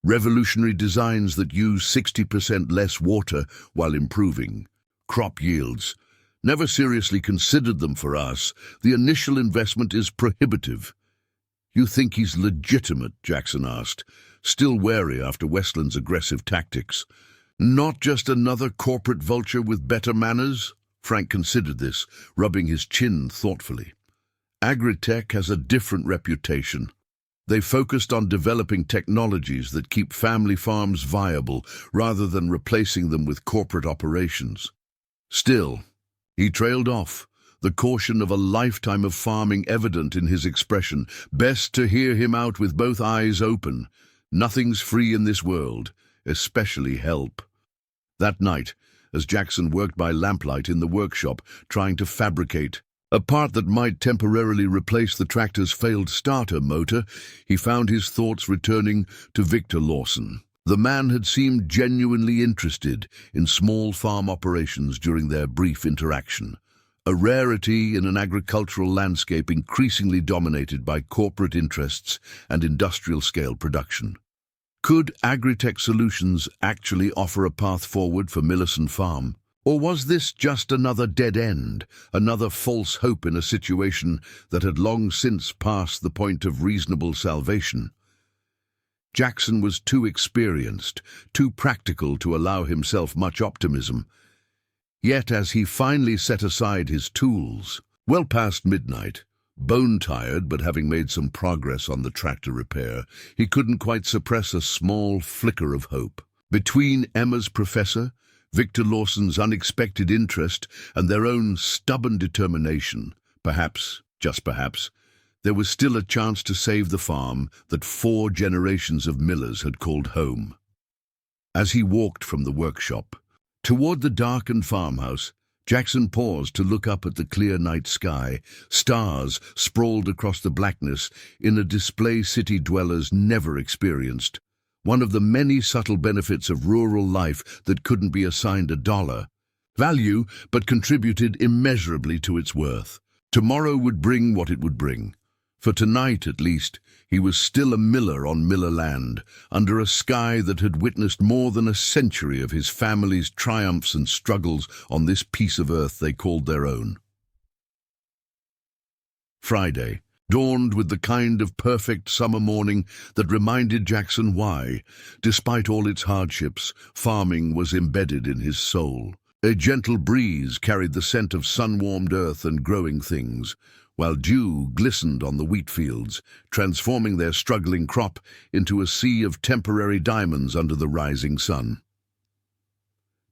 "Revolutionary designs that use 60% less water while improving crop yields. Never seriously considered them for us. The initial investment is prohibitive." "You think he's legitimate?" Jackson asked, still wary after Westland's aggressive tactics. "Not just another corporate vulture with better manners?" Frank considered this, rubbing his chin thoughtfully. "AgriTech has a different reputation. They focused on developing technologies that keep family farms viable rather than replacing them with corporate operations." Still, he trailed off, the caution of a lifetime of farming evident in his expression. Best to hear him out with both eyes open. Nothing's free in this world, especially help. That night, as Jackson worked by lamplight in the workshop, trying to fabricate a part that might temporarily replace the tractor's failed starter motor, he found his thoughts returning to Victor Lawson. The man had seemed genuinely interested in small farm operations during their brief interaction, a rarity in an agricultural landscape increasingly dominated by corporate interests and industrial-scale production. Could AgriTech Solutions actually offer a path forward for Millicent Farm? Or was this just another dead end, another false hope in a situation that had long since passed the point of reasonable salvation? Jackson was too experienced, too practical to allow himself much optimism. Yet as he finally set aside his tools, well past midnight, bone-tired but having made some progress on the tractor repair, he couldn't quite suppress a small flicker of hope. Between Emma's professor, Victor Lawson's unexpected interest, and their own stubborn determination, perhaps, just perhaps, there was still a chance to save the farm that 4 generations of millers had called home. As he walked from the workshop toward the darkened farmhouse, Jackson paused to look up at the clear night sky. Stars sprawled across the blackness in a display city dwellers never experienced. One of the many subtle benefits of rural life that couldn't be assigned a dollar value, but contributed immeasurably to its worth. Tomorrow would bring what it would bring. For tonight, at least, he was still a miller on miller land, under a sky that had witnessed more than a century of his family's triumphs and struggles on this piece of earth they called their own. Friday dawned with the kind of perfect summer morning that reminded Jackson why, despite all its hardships, farming was embedded in his soul. A gentle breeze carried the scent of sun-warmed earth and growing things, while dew glistened on the wheat fields, transforming their struggling crop into a sea of temporary diamonds under the rising sun.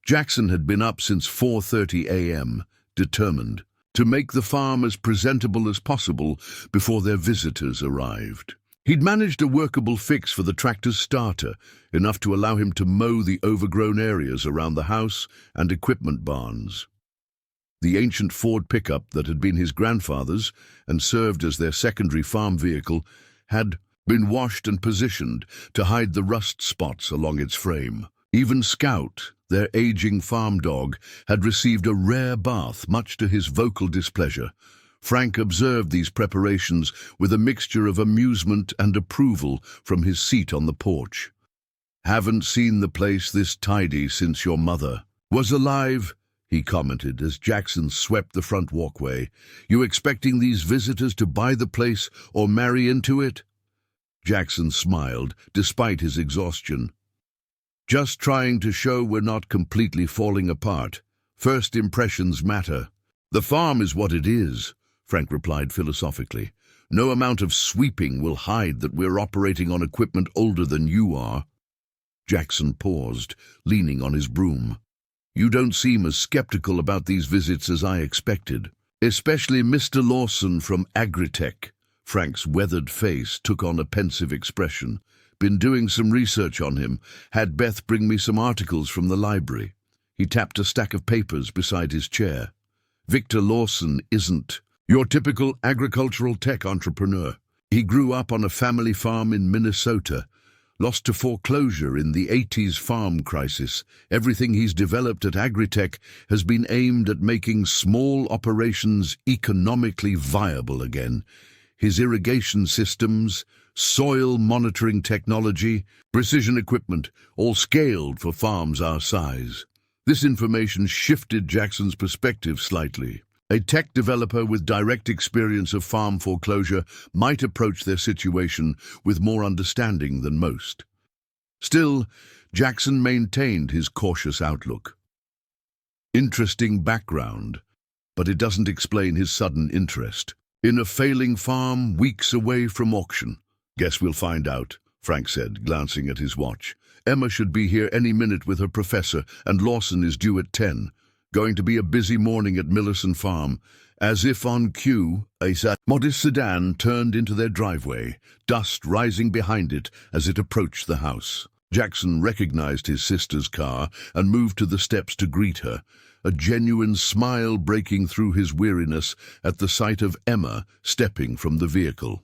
Jackson had been up since 4:30 a.m., determined to make the farm as presentable as possible before their visitors arrived. He'd managed a workable fix for the tractor's starter, enough to allow him to mow the overgrown areas around the house and equipment barns. The ancient Ford pickup that had been his grandfather's and served as their secondary farm vehicle had been washed and positioned to hide the rust spots along its frame. Even Scout, their aging farm dog, had received a rare bath, much to his vocal displeasure. Frank observed these preparations with a mixture of amusement and approval from his seat on the porch. "Haven't seen the place this tidy since your mother was alive," he commented as Jackson swept the front walkway. "You expecting these visitors to buy the place or marry into it?" Jackson smiled, despite his exhaustion. "Just trying to show we're not completely falling apart. First impressions matter." "The farm is what it is," Frank replied philosophically. "No amount of sweeping will hide that we're operating on equipment older than you are." Jackson paused, leaning on his broom. "You don't seem as skeptical about these visits as I expected. Especially Mr. Lawson from AgriTech." Frank's weathered face took on a pensive expression. "Been doing some research on him. Had Beth bring me some articles from the library." He tapped a stack of papers beside his chair. Victor Lawson isn't your typical agricultural tech entrepreneur. He grew up on a family farm in Minnesota, lost to foreclosure in the 80s farm crisis. Everything he's developed at AgriTech has been aimed at making small operations economically viable again. His irrigation systems, soil monitoring technology, precision equipment, all scaled for farms our size. This information shifted Jackson's perspective slightly. A tech developer with direct experience of farm foreclosure might approach their situation with more understanding than most. Still, Jackson maintained his cautious outlook. Interesting background, but it doesn't explain his sudden interest. In a failing farm, weeks away from auction. Guess we'll find out, Frank said, glancing at his watch. Emma should be here any minute with her professor, and Lawson is due at 10. Going to be a busy morning at Millerson Farm. As if on cue, a modest sedan turned into their driveway, dust rising behind it as it approached the house. Jackson recognized his sister's car and moved to the steps to greet her, a genuine smile breaking through his weariness at the sight of Emma stepping from the vehicle.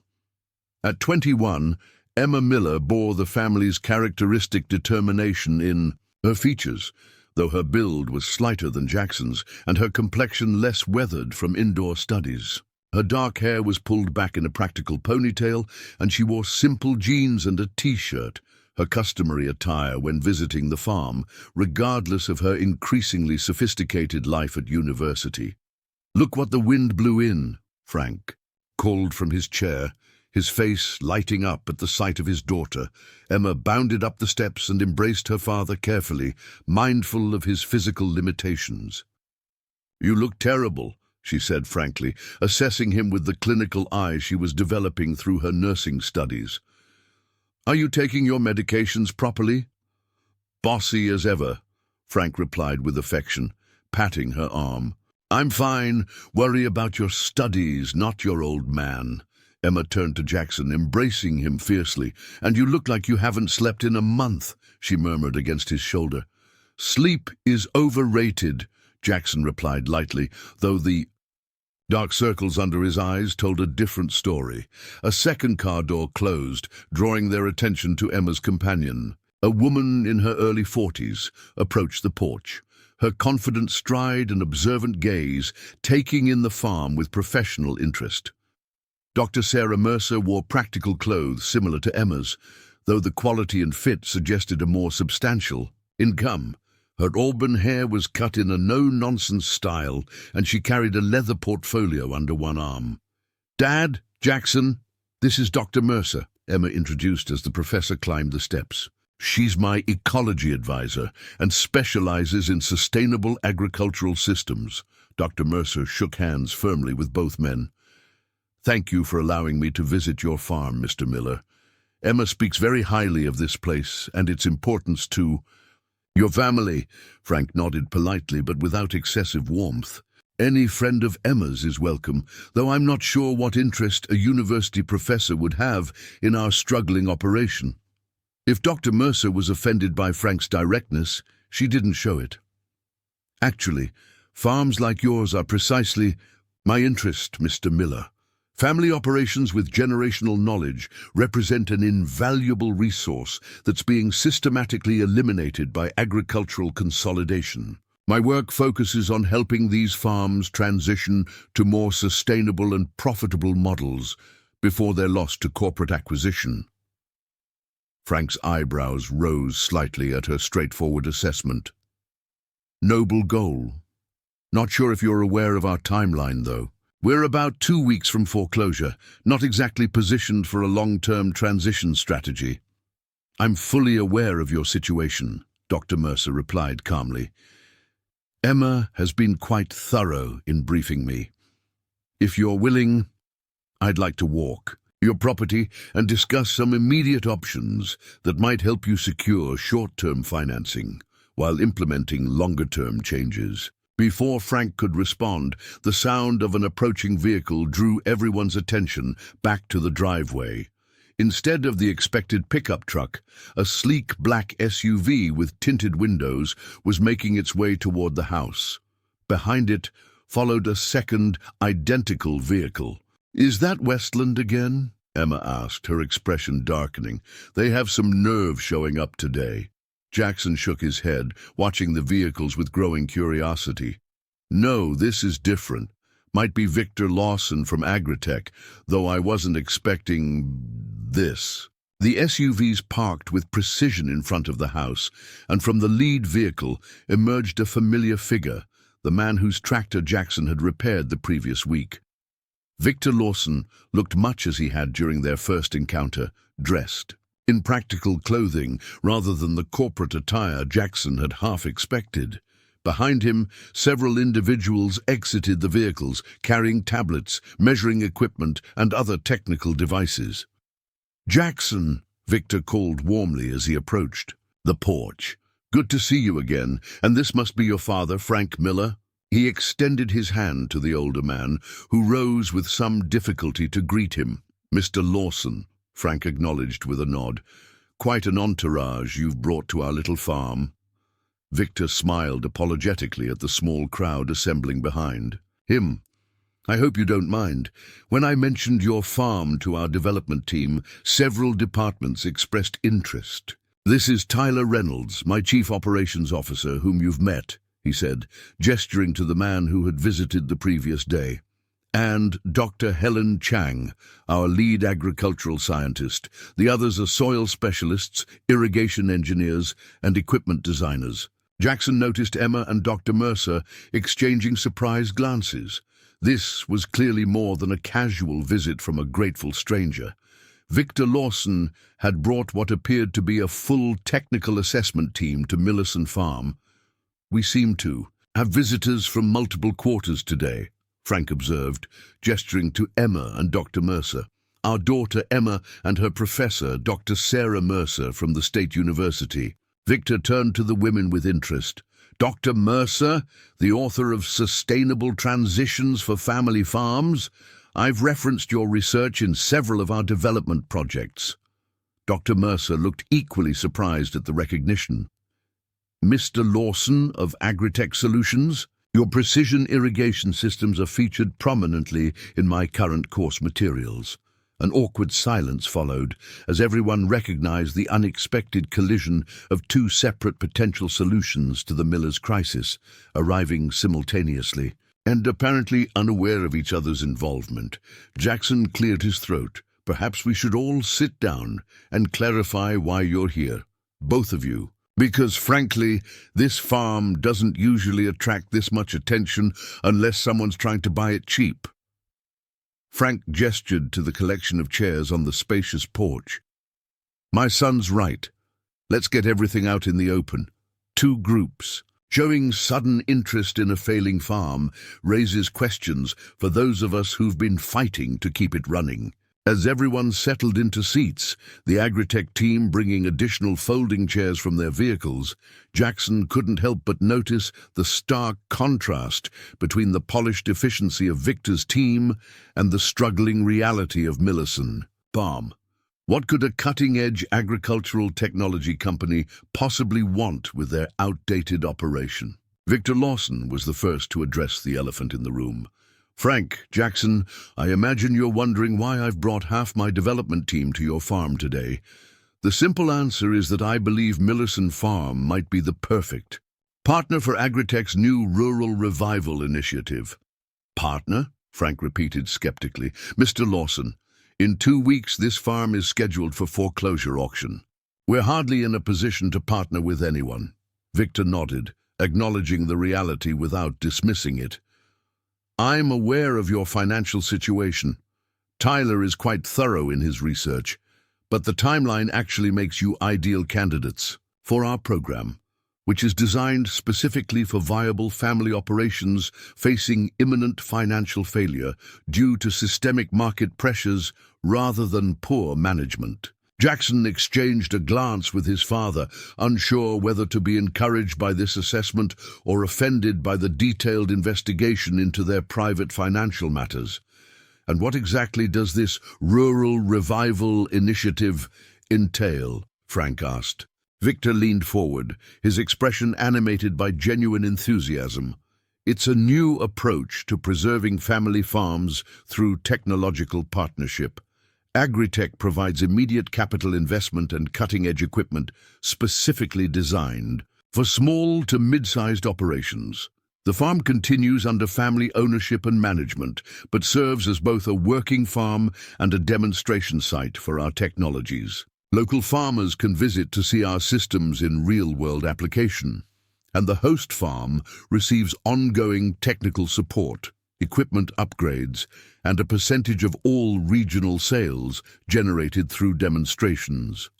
At 21, Emma Miller bore the family's characteristic determination in her features, though her build was slighter than Jackson's and her complexion less weathered from indoor studies. Her dark hair was pulled back in a practical ponytail, and she wore simple jeans and a t-shirt, her customary attire when visiting the farm, regardless of her increasingly sophisticated life at university. "Look what the wind blew in," Frank called from his chair, his face lighting up at the sight of his daughter. Emma bounded up the steps and embraced her father carefully, mindful of his physical limitations. "You look terrible," she said frankly, assessing him with the clinical eye she was developing through her nursing studies. "Are you taking your medications properly?" "Bossy as ever," Frank replied with affection, patting her arm. "I'm fine. Worry about your studies, not your old man." Emma turned to Jackson, embracing him fiercely. "And you look like you haven't slept in a month," she murmured against his shoulder. "Sleep is overrated," Jackson replied lightly, though the dark circles under his eyes told a different story. A second car door closed, drawing their attention to Emma's companion. A woman in her early 40s approached the porch, her confident stride and observant gaze taking in the farm with professional interest. Dr. Sarah Mercer wore practical clothes similar to Emma's, though the quality and fit suggested a more substantial income. Her auburn hair was cut in a no-nonsense style, and she carried a leather portfolio under one arm. "Dad, Jackson, this is Dr. Mercer," Emma introduced as the professor climbed the steps. "She's my ecology advisor and specializes in sustainable agricultural systems." Dr. Mercer shook hands firmly with both men. "Thank you for allowing me to visit your farm, Mr. Miller. Emma speaks very highly of this place and its importance to your family." Frank nodded politely but without excessive warmth. "Any friend of Emma's is welcome, though I'm not sure what interest a university professor would have in our struggling operation." If Dr. Mercer was offended by Frank's directness, she didn't show it. "Actually, farms like yours are precisely my interest, Mr. Miller. Family operations with generational knowledge represent an invaluable resource that's being systematically eliminated by agricultural consolidation. My work focuses on helping these farms transition to more sustainable and profitable models before they're lost to corporate acquisition." Frank's eyebrows rose slightly at her straightforward assessment. "Noble goal. Not sure if you're aware of our timeline, though. We're about 2 weeks from foreclosure, not exactly positioned for a long-term transition strategy." "I'm fully aware of your situation," Dr. Mercer replied calmly. "Emma has been quite thorough in briefing me. If you're willing, I'd like to walk your property and discuss some immediate options that might help you secure short-term financing while implementing longer-term changes." Before Frank could respond, the sound of an approaching vehicle drew everyone's attention back to the driveway. Instead of the expected pickup truck, a sleek black SUV with tinted windows was making its way toward the house. Behind it followed a second, identical vehicle. "Is that Westland again?" Emma asked, her expression darkening. "They have some nerve showing up today." Jackson shook his head, watching the vehicles with growing curiosity. "No, this is different. Might be Victor Lawson from AgriTech, though I wasn't expecting this." The SUVs parked with precision in front of the house, and from the lead vehicle emerged a familiar figure, the man whose tractor Jackson had repaired the previous week. Victor Lawson looked much as he had during their first encounter, dressed in practical clothing rather than the corporate attire Jackson had half expected. Behind him, several individuals exited the vehicles, carrying tablets, measuring equipment, and other technical devices. "Jackson," Victor called warmly as he approached the porch. "Good to see you again, and this must be your father, Frank Miller." He extended his hand to the older man, who rose with some difficulty to greet him. "Mr. Lawson," Frank acknowledged with a nod. "Quite an entourage you've brought to our little farm." Victor smiled apologetically at the small crowd assembling behind him. "I hope you don't mind. When I mentioned your farm to our development team, several departments expressed interest. This is Tyler Reynolds, my Chief Operations Officer, whom you've met," he said, gesturing to the man who had visited the previous day. "And Dr. Helen Chang, our lead agricultural scientist. The others are soil specialists, irrigation engineers, and equipment designers." Jackson noticed Emma and Dr. Mercer exchanging surprised glances. This was clearly more than a casual visit from a grateful stranger. Victor Lawson had brought what appeared to be a full technical assessment team to Millerson Farm. "We seem to have visitors from multiple quarters today," Frank observed, gesturing to Emma and Dr. Mercer. "Our daughter Emma and her professor, Dr. Sarah Mercer from the State University." Victor turned to the women with interest. "Dr. Mercer, the author of Sustainable Transitions for Family Farms? I've referenced your research in several of our development projects." Dr. Mercer looked equally surprised at the recognition. "Mr. Lawson of AgriTech Solutions, your precision irrigation systems are featured prominently in my current course materials." An awkward silence followed, as everyone recognized the unexpected collision of two separate potential solutions to the Miller's crisis, arriving simultaneously. And apparently unaware of each other's involvement, Jackson cleared his throat. "Perhaps we should all sit down and clarify why you're here, both of you. Because, frankly, this farm doesn't usually attract this much attention unless someone's trying to buy it cheap." Frank gestured to the collection of chairs on the spacious porch. "My son's right. Let's get everything out in the open." Two groups. Showing sudden interest in a failing farm raises questions for those of us who've been fighting to keep it running. As everyone settled into seats, the AgriTech team bringing additional folding chairs from their vehicles, Jackson couldn't help but notice the stark contrast between the polished efficiency of Victor's team and the struggling reality of Millerson Farm. What could a cutting-edge agricultural technology company possibly want with their outdated operation? Victor Lawson was the first to address the elephant in the room. "Frank, Jackson, I imagine you're wondering why I've brought half my development team to your farm today. The simple answer is that I believe Millerson Farm might be the perfect partner for AgriTech's new Rural Revival initiative." "Partner?" Frank repeated skeptically. "Mr. Lawson, in 2 weeks this farm is scheduled for foreclosure auction. We're hardly in a position to partner with anyone." Victor nodded, acknowledging the reality without dismissing it. "I'm aware of your financial situation. Tyler is quite thorough in his research, but the timeline actually makes you ideal candidates for our program, which is designed specifically for viable family operations facing imminent financial failure due to systemic market pressures rather than poor management." Jackson exchanged a glance with his father, unsure whether to be encouraged by this assessment or offended by the detailed investigation into their private financial matters. And what exactly does this rural revival initiative entail? Frank asked. Victor leaned forward, his expression animated by genuine enthusiasm. It's a new approach to preserving family farms through technological partnership. AgriTech provides immediate capital investment and cutting-edge equipment specifically designed for small to mid-sized operations. The farm continues under family ownership and management, but serves as both a working farm and a demonstration site for our technologies. Local farmers can visit to see our systems in real-world application, and the host farm receives ongoing technical support, equipment upgrades, and a percentage of all regional sales generated through demonstrations.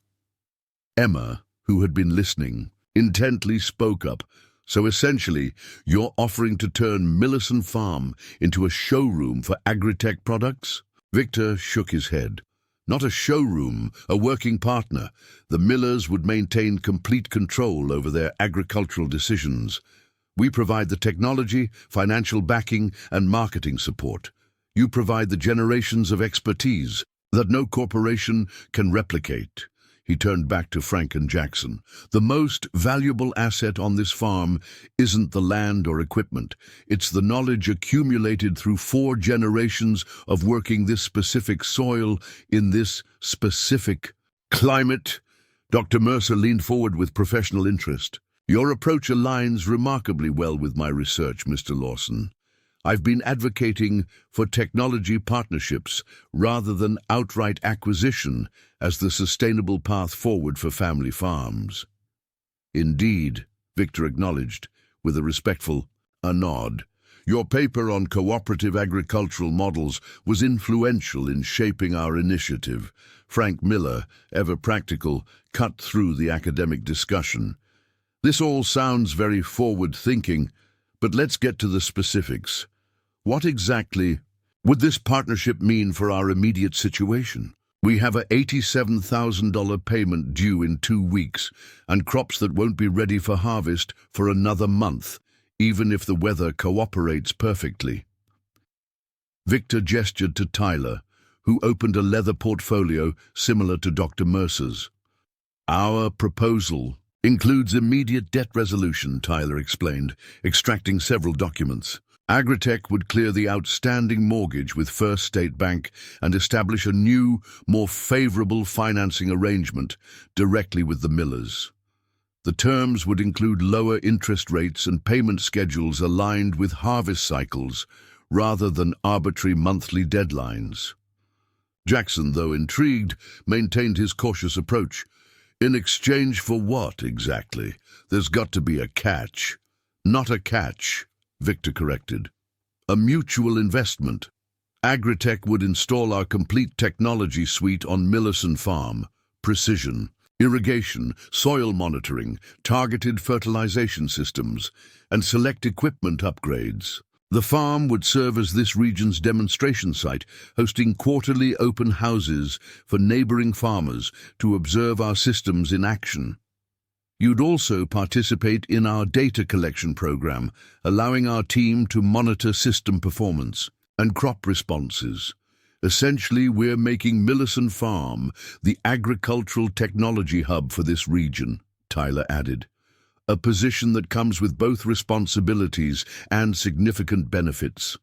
Emma, who had been listening, intently spoke up. So essentially, you're offering to turn Millerson Farm into a showroom for AgriTech products? Victor shook his head. Not a showroom, a working partner. The Millers would maintain complete control over their agricultural decisions. We provide the technology, financial backing, and marketing support. You provide the generations of expertise that no corporation can replicate. He turned back to Frank and Jackson. The most valuable asset on this farm isn't the land or equipment. It's the knowledge accumulated through 4 generations of working this specific soil in this specific climate. Dr. Mercer leaned forward with professional interest. Your approach aligns remarkably well with my research, Mr. Lawson. I've been advocating for technology partnerships rather than outright acquisition as the sustainable path forward for family farms. Indeed, Victor acknowledged, with a respectful nod. Your paper on cooperative agricultural models was influential in shaping our initiative. Frank Miller, ever practical, cut through the academic discussion. This all sounds very forward-thinking, but let's get to the specifics. What exactly would this partnership mean for our immediate situation? We have a $87,000 payment due in 2 weeks and crops that won't be ready for harvest for another month, even if the weather cooperates perfectly. Victor gestured to Tyler, who opened a leather portfolio similar to Dr. Mercer's. Our proposal includes immediate debt resolution, Tyler explained, extracting several documents. AgriTech would clear the outstanding mortgage with First State Bank and establish a new, more favorable financing arrangement directly with the Millers. The terms would include lower interest rates and payment schedules aligned with harvest cycles rather than arbitrary monthly deadlines. Jackson, though intrigued, maintained his cautious approach. In exchange for what, exactly? There's got to be a catch. Not a catch, Victor corrected. A mutual investment. AgriTech would install our complete technology suite on Millerson Farm. Precision, irrigation, soil monitoring, targeted fertilization systems, and select equipment upgrades. The farm would serve as this region's demonstration site, hosting quarterly open houses for neighboring farmers to observe our systems in action. You'd also participate in our data collection program, allowing our team to monitor system performance and crop responses. Essentially, we're making Millerson Farm the agricultural technology hub for this region, Tyler added. A position that comes with both responsibilities and significant benefits.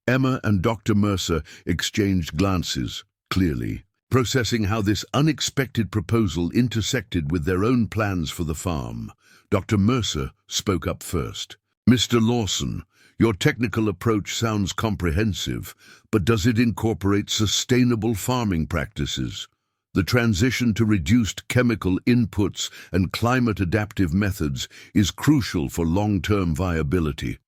Emma and Dr. Mercer exchanged glances, clearly, processing how this unexpected proposal intersected with their own plans for the farm. Dr. Mercer spoke up first. Mr. Lawson, your technical approach sounds comprehensive, but does it incorporate sustainable farming practices? The transition to reduced chemical inputs and climate-adaptive methods is crucial for long-term viability.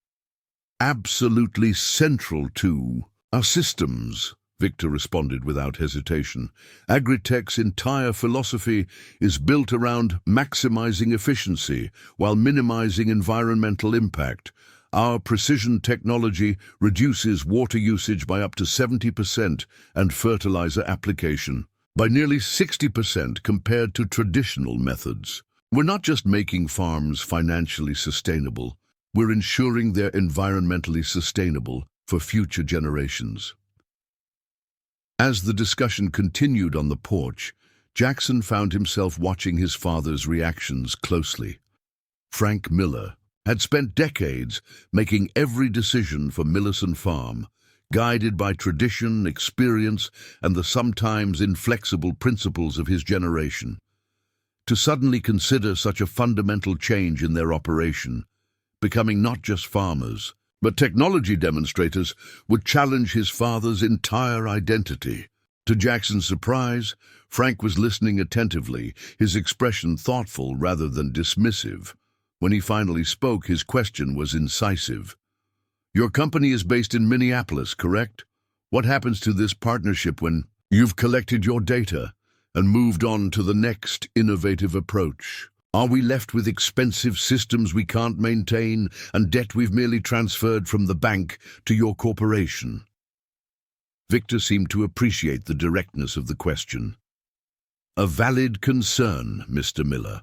Absolutely central to our systems, Victor responded without hesitation. AgriTech's entire philosophy is built around maximizing efficiency while minimizing environmental impact. Our precision technology reduces water usage by up to 70% and fertilizer application by nearly 60% compared to traditional methods. We're not just making farms financially sustainable, we're ensuring they're environmentally sustainable for future generations. As the discussion continued on the porch, Jackson found himself watching his father's reactions closely. Frank Miller had spent decades making every decision for Millison Farm, guided by tradition, experience, and the sometimes inflexible principles of his generation. To suddenly consider such a fundamental change in their operation, becoming not just farmers, but technology demonstrators, would challenge his father's entire identity. To Jackson's surprise, Frank was listening attentively, his expression thoughtful rather than dismissive. When he finally spoke, his question was incisive. "Your company is based in Minneapolis, correct? What happens to this partnership when you've collected your data and moved on to the next innovative approach? Are we left with expensive systems we can't maintain and debt we've merely transferred from the bank to your corporation?" Victor seemed to appreciate the directness of the question. "A valid concern, Mr. Miller.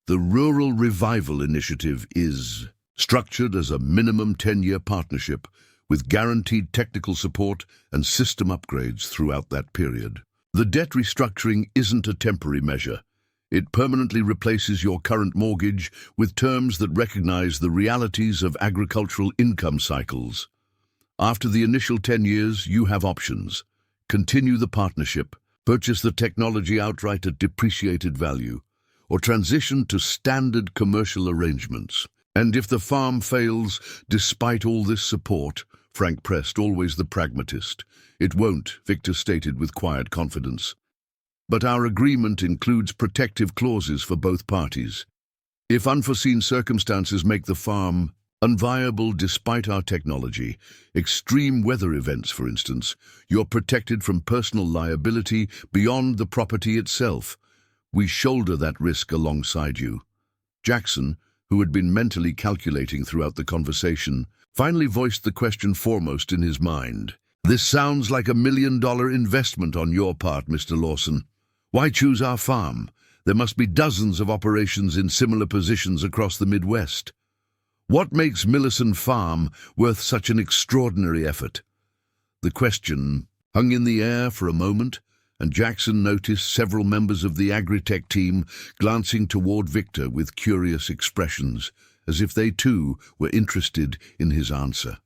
The Rural Revival Initiative is structured as a minimum 10-year partnership with guaranteed technical support and system upgrades throughout that period. The debt restructuring isn't a temporary measure. It permanently replaces your current mortgage with terms that recognize the realities of agricultural income cycles. After the initial 10 years, you have options. Continue the partnership, purchase the technology outright at depreciated value, or transition to standard commercial arrangements. And if the farm fails, despite all this support," Frank pressed, always the pragmatist. "It won't," Victor stated with quiet confidence. "But our agreement includes protective clauses for both parties. If unforeseen circumstances make the farm unviable despite our technology, extreme weather events, for instance, you're protected from personal liability beyond the property itself. We shoulder that risk alongside you." Jackson, who had been mentally calculating throughout the conversation, finally voiced the question foremost in his mind. "This sounds like $1 million investment on your part, Mr. Lawson. Why choose our farm? There must be dozens of operations in similar positions across the Midwest. What makes Millison Farm worth such an extraordinary effort?" The question hung in the air for a moment, and Jackson noticed several members of the AgriTech team glancing toward Victor with curious expressions, as if they too were interested in his answer.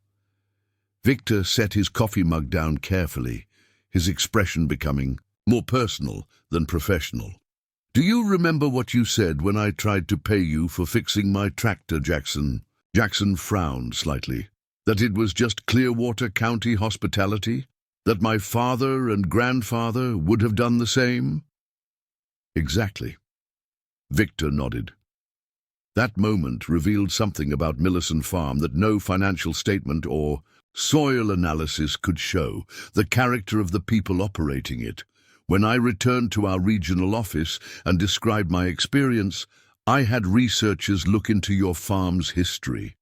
Victor set his coffee mug down carefully, his expression becoming more personal than professional. "Do you remember what you said when I tried to pay you for fixing my tractor, Jackson?" Jackson frowned slightly. "That it was just Clearwater County hospitality? That my father and grandfather would have done the same?" "Exactly." Victor nodded. That moment revealed something about Millison Farm that no financial statement or soil analysis could show: the character of the people operating it. When I returned to our regional office and described my experience, I had researchers look into your farm's history.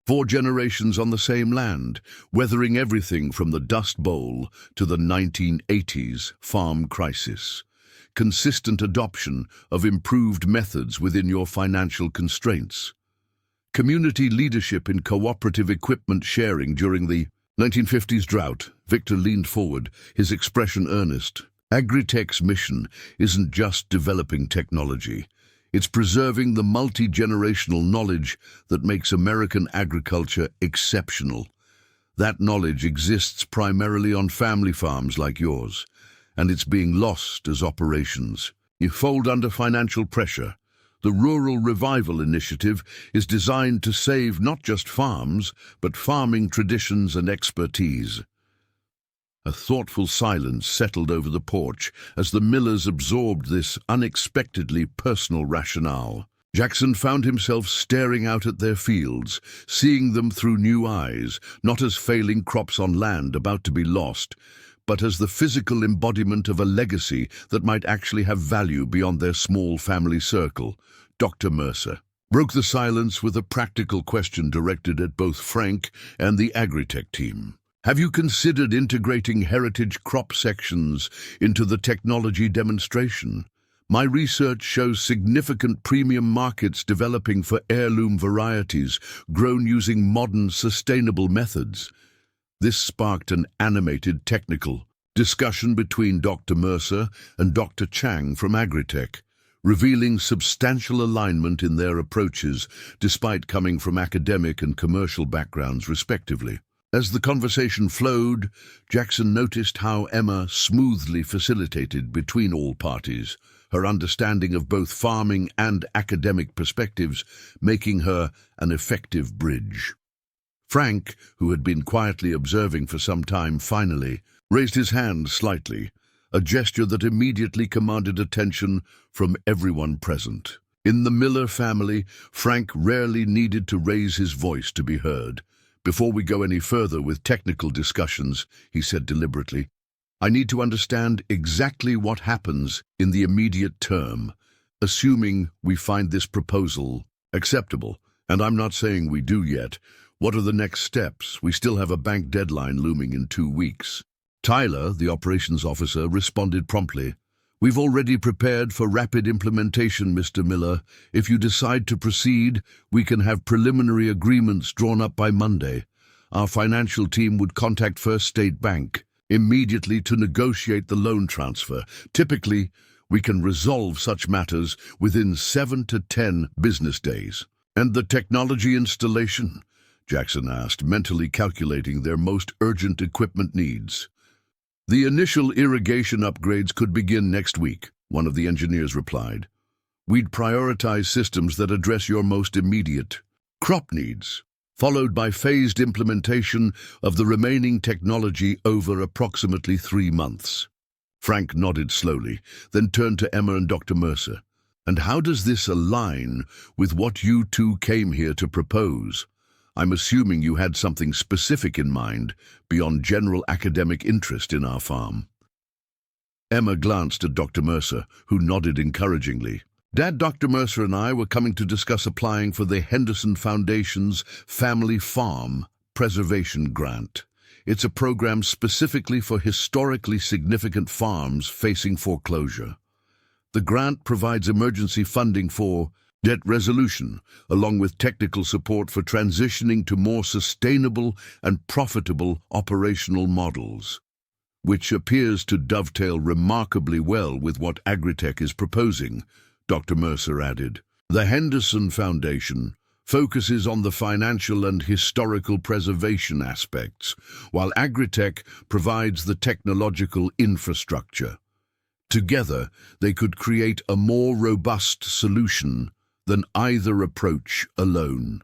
4 generations on the same land, weathering everything from the Dust Bowl to the 1980s farm crisis. Consistent adoption of improved methods within your financial constraints. Community leadership in cooperative equipment sharing during the 1950s drought. Victor leaned forward, his expression earnest. AgriTech's mission isn't just developing technology. It's preserving the multi-generational knowledge that makes American agriculture exceptional. That knowledge exists primarily on family farms like yours, and it's being lost as operations you fold under financial pressure. The Rural Revival Initiative is designed to save not just farms, but farming traditions and expertise. A thoughtful silence settled over the porch as the Millers absorbed this unexpectedly personal rationale. Jackson found himself staring out at their fields, seeing them through new eyes, not as failing crops on land about to be lost, but as the physical embodiment of a legacy that might actually have value beyond their small family circle. Dr. Mercer broke the silence with a practical question directed at both Frank and the AgriTech team. Have you considered integrating heritage crop sections into the technology demonstration? My research shows significant premium markets developing for heirloom varieties grown using modern, sustainable methods. This sparked an animated technical Discussion between Dr. Mercer and Dr. Chang from AgriTech, revealing substantial alignment in their approaches despite coming from academic and commercial backgrounds respectively. As the conversation flowed, Jackson noticed how Emma smoothly facilitated between all parties, her understanding of both farming and academic perspectives making her an effective bridge. Frank, who had been quietly observing for some time, finally raised his hand slightly, a gesture that immediately commanded attention from everyone present. In the Miller family, Frank rarely needed to raise his voice to be heard. "Before we go any further with technical discussions," he said deliberately, "I need to understand exactly what happens in the immediate term, assuming we find this proposal acceptable. And I'm not saying we do yet. What are the next steps? We still have a bank deadline looming in 2 weeks." Tyler, the operations officer, responded promptly. "We've already prepared for rapid implementation, Mr. Miller. If you decide to proceed, we can have preliminary agreements drawn up by Monday. Our financial team would contact First State Bank immediately to negotiate the loan transfer. Typically, we can resolve such matters within 7 to 10 business days." "And the technology installation?" Jackson asked, mentally calculating their most urgent equipment needs. "The initial irrigation upgrades could begin next week," one of the engineers replied. "We'd prioritize systems that address your most immediate crop needs, followed by phased implementation of the remaining technology over approximately 3 months. Frank nodded slowly, then turned to Emma and Dr. Mercer. "And how does this align with what you two came here to propose? I'm assuming you had something specific in mind beyond general academic interest in our farm." Emma glanced at Dr. Mercer, who nodded encouragingly. "Dad, Dr. Mercer and I were coming to discuss applying for the Henderson Foundation's Family Farm Preservation Grant. It's a program specifically for historically significant farms facing foreclosure. The grant provides emergency funding for debt resolution, along with technical support for transitioning to more sustainable and profitable operational models, which appears to dovetail remarkably well with what AgriTech is proposing," Dr. Mercer added. "The Henderson Foundation focuses on the financial and historical preservation aspects, while AgriTech provides the technological infrastructure. Together, they could create a more robust solution than either approach alone."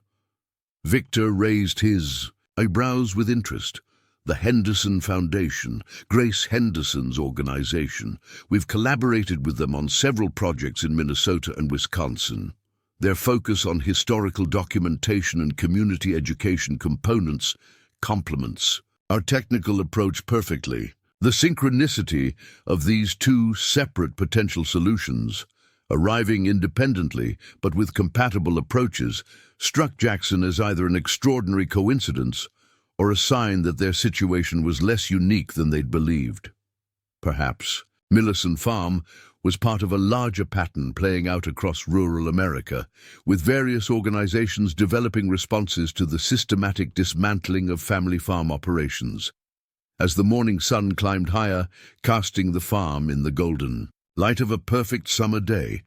Victor raised his eyebrows with interest. "The Henderson Foundation, Grace Henderson's organization. We've collaborated with them on several projects in Minnesota and Wisconsin. Their focus on historical documentation and community education components complements our technical approach perfectly. The synchronicity of these two separate potential solutions, arriving independently but with compatible approaches, struck Jackson as either an extraordinary coincidence or a sign that their situation was less unique than they'd believed. Perhaps Millerson Farm was part of a larger pattern playing out across rural America, with various organizations developing responses to the systematic dismantling of family farm operations. As the morning sun climbed higher, casting the farm in the golden light of a perfect summer day,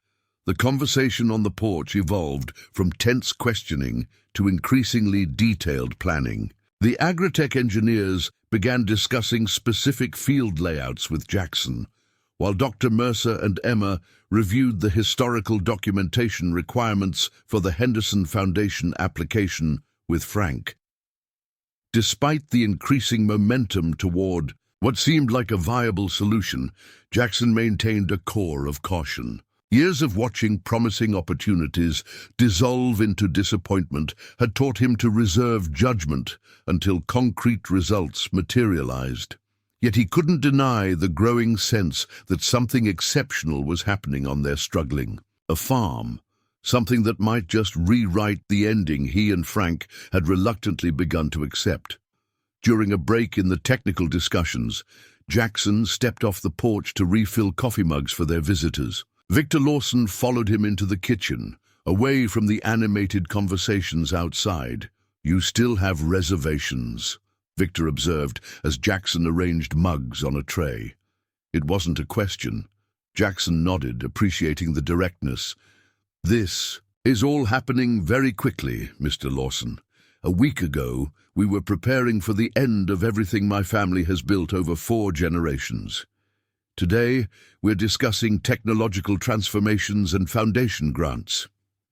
the conversation on the porch evolved from tense questioning to increasingly detailed planning. The AgriTech engineers began discussing specific field layouts with Jackson, while Dr. Mercer and Emma reviewed the historical documentation requirements for the Henderson Foundation application with Frank. Despite the increasing momentum toward what seemed like a viable solution, Jackson maintained a core of caution. Years of watching promising opportunities dissolve into disappointment had taught him to reserve judgment until concrete results materialized. Yet he couldn't deny the growing sense that something exceptional was happening on their struggling farm, something that might just rewrite the ending he and Frank had reluctantly begun to accept. During a break in the technical discussions, Jackson stepped off the porch to refill coffee mugs for their visitors. Victor Lawson followed him into the kitchen, away from the animated conversations outside. "You still have reservations," Victor observed as Jackson arranged mugs on a tray. It wasn't a question. Jackson nodded, appreciating the directness. "This is all happening very quickly, Mr. Lawson. A week ago, we were preparing for the end of everything my family has built over 4 generations. Today, we're discussing technological transformations and foundation grants.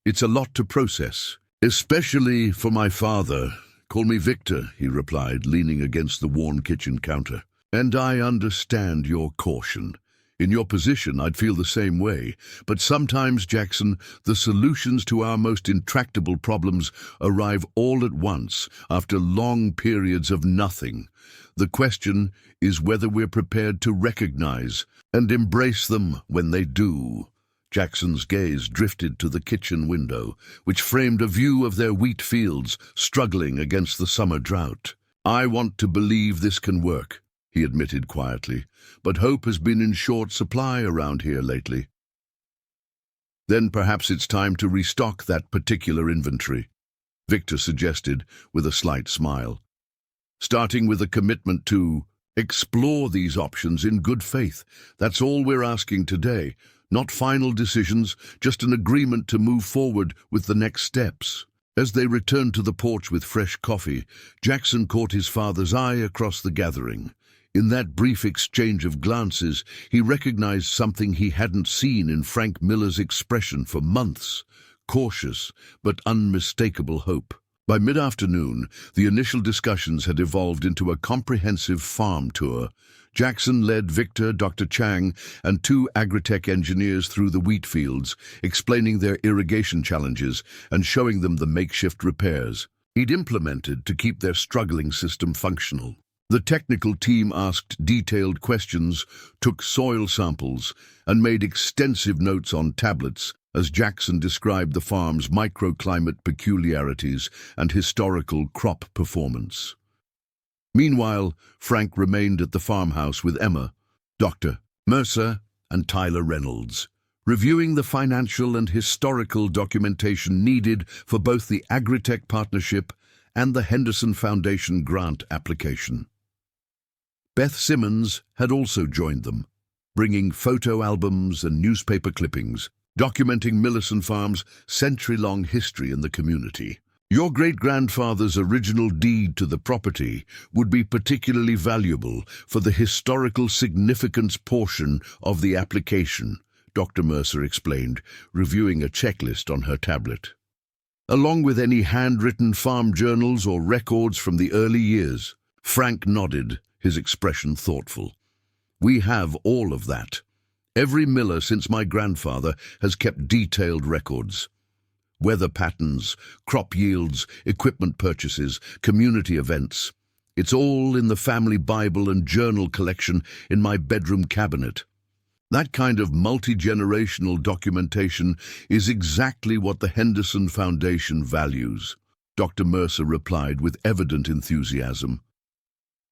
It's a lot to process, especially for my father. Call me Victor," he replied, leaning against the worn kitchen counter. "And I understand your caution. In your position, I'd feel the same way. But sometimes, Jackson, the solutions to our most intractable problems arrive all at once, after long periods of nothing. The question is whether we're prepared to recognize and embrace them when they do." Jackson's gaze drifted to the kitchen window, which framed a view of their wheat fields struggling against the summer drought. "I want to believe this can work," he admitted quietly, "but hope has been in short supply around here lately." "Then perhaps it's time to restock that particular inventory," Victor suggested with a slight smile. "Starting with a commitment to explore these options in good faith. That's all we're asking today. Not final decisions, just an agreement to move forward with the next steps." As they returned to the porch with fresh coffee, Jackson caught his father's eye across the gathering. In that brief exchange of glances, he recognized something he hadn't seen in Frank Miller's expression for months: cautious but unmistakable hope. By mid-afternoon, the initial discussions had evolved into a comprehensive farm tour. Jackson led Victor, Dr. Chang, and 2 AgriTech engineers through the wheat fields, explaining their irrigation challenges and showing them the makeshift repairs he'd implemented to keep their struggling system functional. The technical team asked detailed questions, took soil samples, and made extensive notes on tablets as Jackson described the farm's microclimate peculiarities and historical crop performance. Meanwhile, Frank remained at the farmhouse with Emma, Dr. Mercer, and Tyler Reynolds, reviewing the financial and historical documentation needed for both the AgriTech partnership and the Henderson Foundation grant application. Beth Simmons had also joined them, bringing photo albums and newspaper clippings, documenting Millison Farm's century-long history in the community. "Your great-grandfather's original deed to the property would be particularly valuable for the historical significance portion of the application," Dr. Mercer explained, reviewing a checklist on her tablet. "Along with any handwritten farm journals or records from the early years." Frank nodded, his expression thoughtful. "We have all of that. Every miller since my grandfather has kept detailed records. Weather patterns, crop yields, equipment purchases, community events. It's all in the family Bible and journal collection in my bedroom cabinet. That kind of multi-generational documentation is exactly what the Henderson Foundation values," Dr. Mercer replied with evident enthusiasm.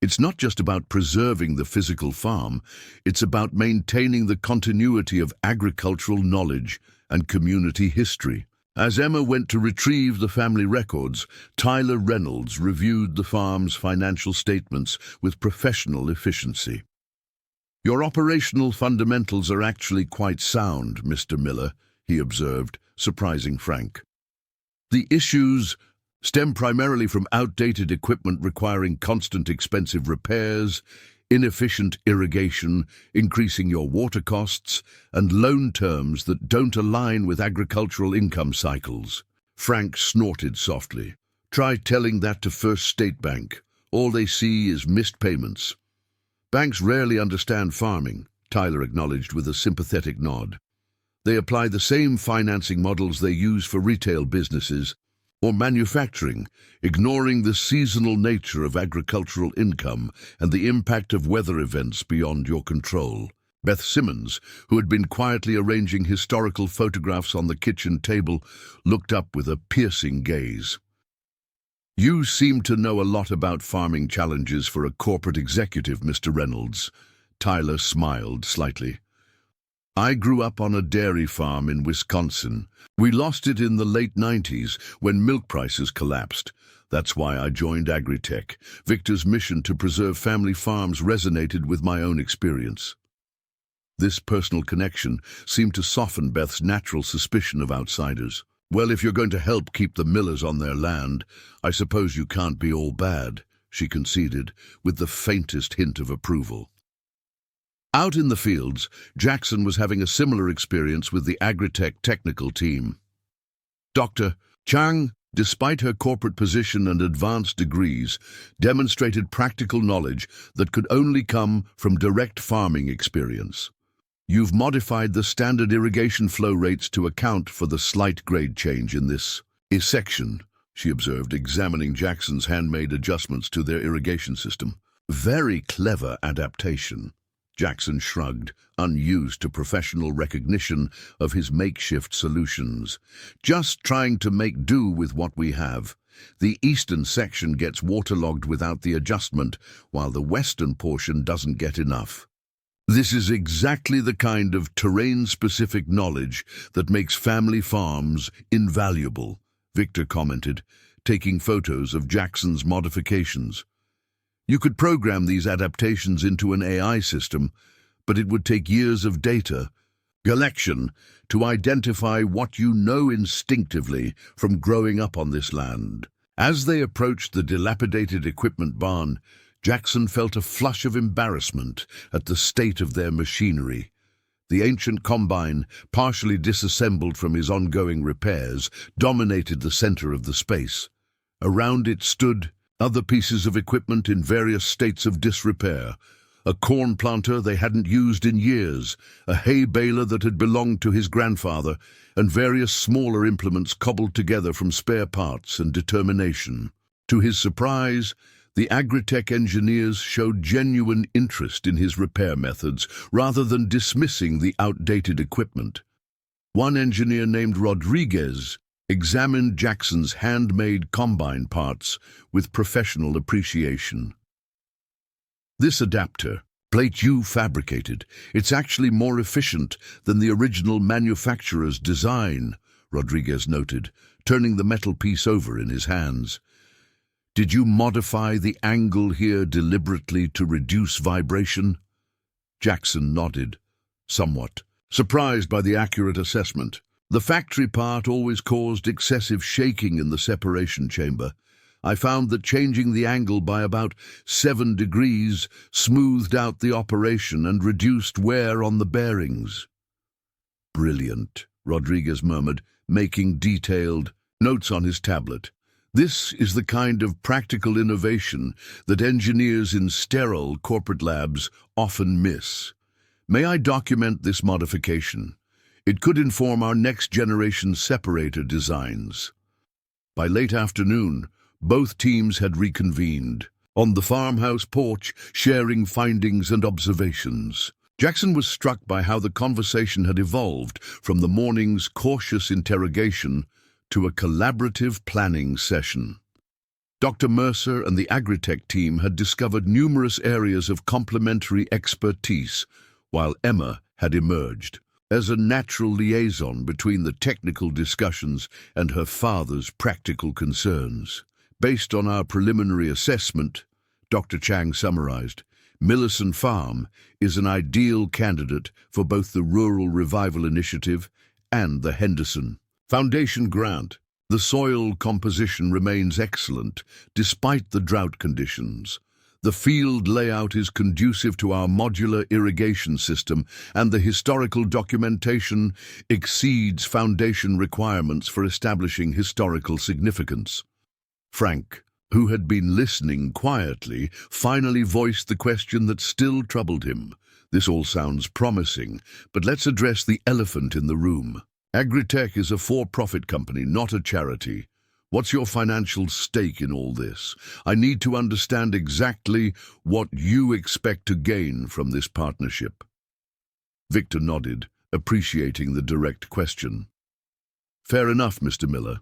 "It's not just about preserving the physical farm, it's about maintaining the continuity of agricultural knowledge and community history." As Emma went to retrieve the family records, Tyler Reynolds reviewed the farm's financial statements with professional efficiency. "Your operational fundamentals are actually quite sound, Mr. Miller," he observed, surprising Frank. "The issues stem primarily from outdated equipment requiring constant expensive repairs, inefficient irrigation, increasing your water costs, and loan terms that don't align with agricultural income cycles." Frank snorted softly. "Try telling that to First State Bank. All they see is missed payments." "Banks rarely understand farming," Tyler acknowledged with a sympathetic nod. "They apply the same financing models they use for retail businesses or manufacturing, ignoring the seasonal nature of agricultural income and the impact of weather events beyond your control." Beth Simmons, who had been quietly arranging historical photographs on the kitchen table, looked up with a piercing gaze. "You seem to know a lot about farming challenges for a corporate executive, Mr. Reynolds." Tyler smiled slightly. "I grew up on a dairy farm in Wisconsin. We lost it in the late 90s when milk prices collapsed. That's why I joined AgriTech. Victor's mission to preserve family farms resonated with my own experience. This personal connection seemed to soften Beth's natural suspicion of outsiders. Well, if you're going to help keep the Millers on their land, I suppose you can't be all bad, she conceded, with the faintest hint of approval. Out in the fields, Jackson was having a similar experience with the AgriTech technical team. Dr. Chang, despite her corporate position and advanced degrees, demonstrated practical knowledge that could only come from direct farming experience. You've modified the standard irrigation flow rates to account for the slight grade change in this section, she observed, examining Jackson's handmade adjustments to their irrigation system. Very clever adaptation. Jackson shrugged, unused to professional recognition of his makeshift solutions. Just trying to make do with what we have. The eastern section gets waterlogged without the adjustment, while the western portion doesn't get enough. This is exactly the kind of terrain-specific knowledge that makes family farms invaluable, Victor commented, taking photos of Jackson's modifications. You could program these adaptations into an AI system, but it would take years of data collection to identify what you know instinctively from growing up on this land. As they approached the dilapidated equipment barn, Jackson felt a flush of embarrassment at the state of their machinery. The ancient combine, partially disassembled from his ongoing repairs, dominated the center of the space. Around it stood other pieces of equipment in various states of disrepair. A corn planter they hadn't used in years, a hay baler that had belonged to his grandfather, and various smaller implements cobbled together from spare parts and determination. To his surprise, the AgriTech engineers showed genuine interest in his repair methods rather than dismissing the outdated equipment. One engineer named Rodriguez examined Jackson's handmade combine parts with professional appreciation. This adapter, plate you fabricated, it's actually more efficient than the original manufacturer's design, Rodriguez noted, turning the metal piece over in his hands. Did you modify the angle here deliberately to reduce vibration? Jackson nodded, somewhat, surprised by the accurate assessment. The factory part always caused excessive shaking in the separation chamber. I found that changing the angle by about 7 degrees smoothed out the operation and reduced wear on the bearings. Brilliant, Rodriguez murmured, making detailed notes on his tablet. This is the kind of practical innovation that engineers in sterile corporate labs often miss. May I document this modification? It could inform our next-generation separator designs. By late afternoon, both teams had reconvened on the farmhouse porch, sharing findings and observations. Jackson was struck by how the conversation had evolved from the morning's cautious interrogation to a collaborative planning session. Dr. Mercer and the AgriTech team had discovered numerous areas of complementary expertise, while Emma had emerged as a natural liaison between the technical discussions and her father's practical concerns. Based on our preliminary assessment, Dr. Chang summarized, Millicent Farm is an ideal candidate for both the Rural Revival Initiative and the Henderson Foundation grant. The soil composition remains excellent despite the drought conditions. The field layout is conducive to our modular irrigation system, and the historical documentation exceeds foundation requirements for establishing historical significance. Frank, who had been listening quietly, finally voiced the question that still troubled him. This all sounds promising, but let's address the elephant in the room. AgriTech is a for-profit company, not a charity. What's your financial stake in all this? I need to understand exactly what you expect to gain from this partnership. Victor nodded, appreciating the direct question. Fair enough, Mr. Miller.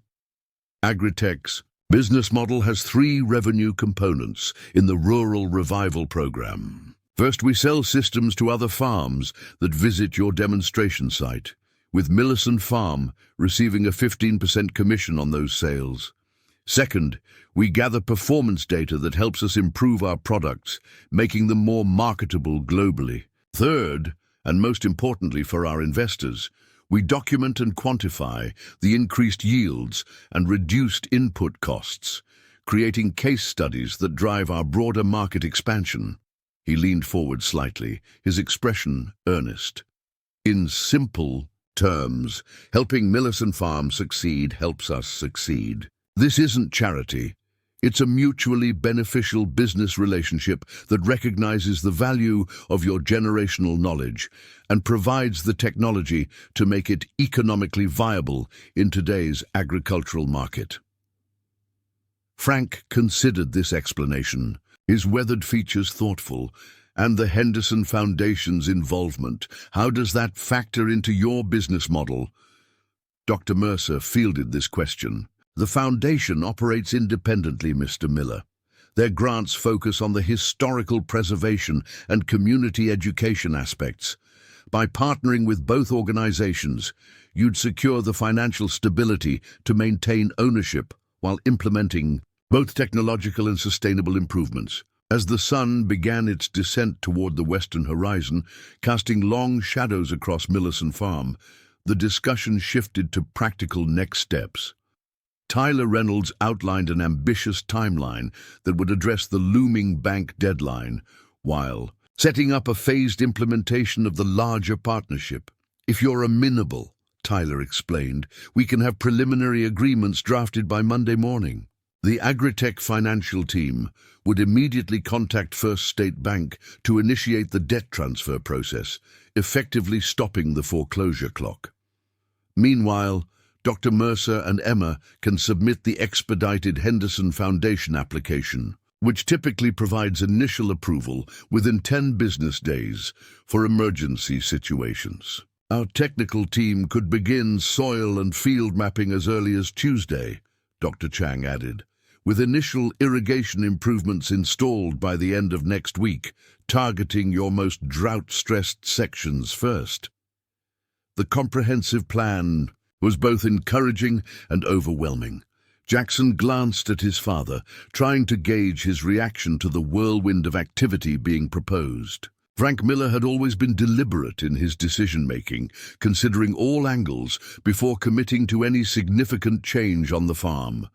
AgriTech's business model has 3 revenue components in the Rural Revival Program. First, we sell systems to other farms that visit your demonstration site, with Millicent Farm receiving a 15% commission on those sales. Second, we gather performance data that helps us improve our products, making them more marketable globally. Third, and most importantly for our investors, we document and quantify the increased yields and reduced input costs, creating case studies that drive our broader market expansion. He leaned forward slightly, his expression earnest. In simple terms, helping Millicent Farm succeed helps us succeed. This isn't charity. It's a mutually beneficial business relationship that recognizes the value of your generational knowledge and provides the technology to make it economically viable in today's agricultural market. Frank considered this explanation, his weathered features thoughtful, and the Henderson Foundation's involvement. How does that factor into your business model? Dr. Mercer fielded this question. The foundation operates independently, Mr. Miller. Their grants focus on the historical preservation and community education aspects. By partnering with both organizations, you'd secure the financial stability to maintain ownership while implementing both technological and sustainable improvements. As the sun began its descent toward the western horizon, casting long shadows across Millicent Farm, the discussion shifted to practical next steps. Tyler Reynolds outlined an ambitious timeline that would address the looming bank deadline, while setting up a phased implementation of the larger partnership. If you're amenable, Tyler explained, we can have preliminary agreements drafted by Monday morning. The AgriTech financial team would immediately contact First State Bank to initiate the debt transfer process, effectively stopping the foreclosure clock. Meanwhile, Dr. Mercer and Emma can submit the expedited Henderson Foundation application, which typically provides initial approval within 10 business days for emergency situations. Our technical team could begin soil and field mapping as early as Tuesday, Dr. Chang added, with initial irrigation improvements installed by the end of next week, targeting your most drought-stressed sections first. The comprehensive plan was both encouraging and overwhelming. Jackson glanced at his father, trying to gauge his reaction to the whirlwind of activity being proposed. Frank Miller had always been deliberate in his decision-making, considering all angles before committing to any significant change on the farm.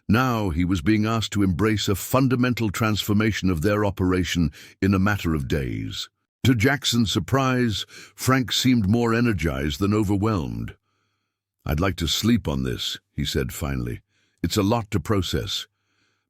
Now he was being asked to embrace a fundamental transformation of their operation in a matter of days. To Jackson's surprise, Frank seemed more energized than overwhelmed. "I'd like to sleep on this," he said finally. "It's a lot to process.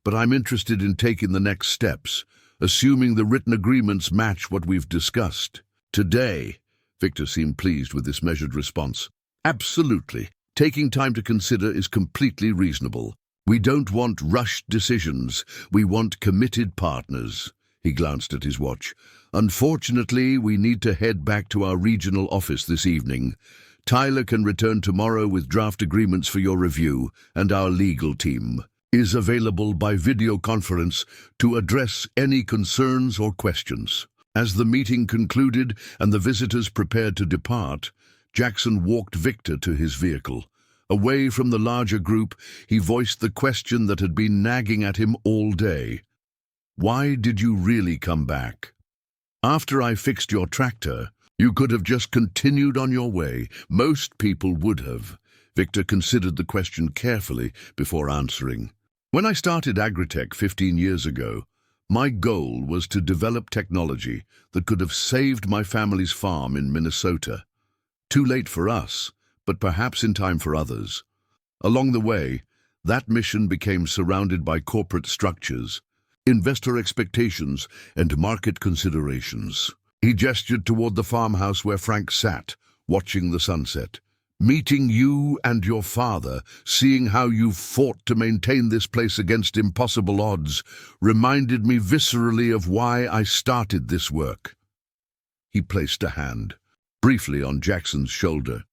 But I'm interested in taking the next steps, assuming the written agreements match what we've discussed." "Today," Victor seemed pleased with this measured response. "Absolutely. Taking time to consider is completely reasonable. We don't want rushed decisions. We want committed partners." He glanced at his watch. "Unfortunately, we need to head back to our regional office this evening. Tyler can return tomorrow with draft agreements for your review, and our legal team is available by video conference to address any concerns or questions." As the meeting concluded and the visitors prepared to depart, Jackson walked Victor to his vehicle. Away from the larger group, he voiced the question that had been nagging at him all day. "Why did you really come back? After I fixed your tractor, you could have just continued on your way. Most people would have." Victor considered the question carefully before answering. "When I started AgriTech 15 years ago, my goal was to develop technology that could have saved my family's farm in Minnesota. Too late for us, but perhaps in time for others. Along the way, that mission became surrounded by corporate structures, investor expectations, and market considerations." He gestured toward the farmhouse where Frank sat, watching the sunset. "Meeting you and your father, seeing how you've fought to maintain this place against impossible odds, reminded me viscerally of why I started this work." He placed a hand briefly on Jackson's shoulder.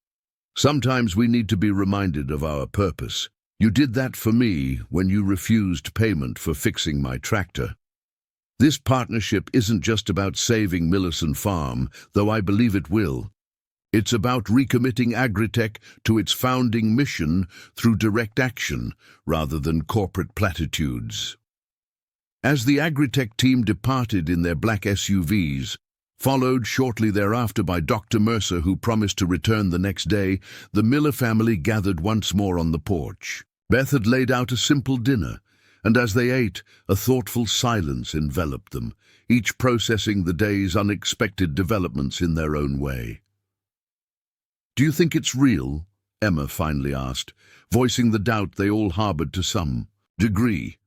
"Sometimes we need to be reminded of our purpose. You did that for me when you refused payment for fixing my tractor. This partnership isn't just about saving Millicent Farm, though I believe it will. It's about recommitting AgriTech to its founding mission through direct action rather than corporate platitudes. As the AgriTech team departed in their black SUVs, followed shortly thereafter by Dr. Mercer, who promised to return the next day, the Miller family gathered once more on the porch. Beth had laid out a simple dinner, and as they ate, a thoughtful silence enveloped them, each processing the day's unexpected developments in their own way. "Do you think it's real?" Emma finally asked, voicing the doubt they all harbored to some degree.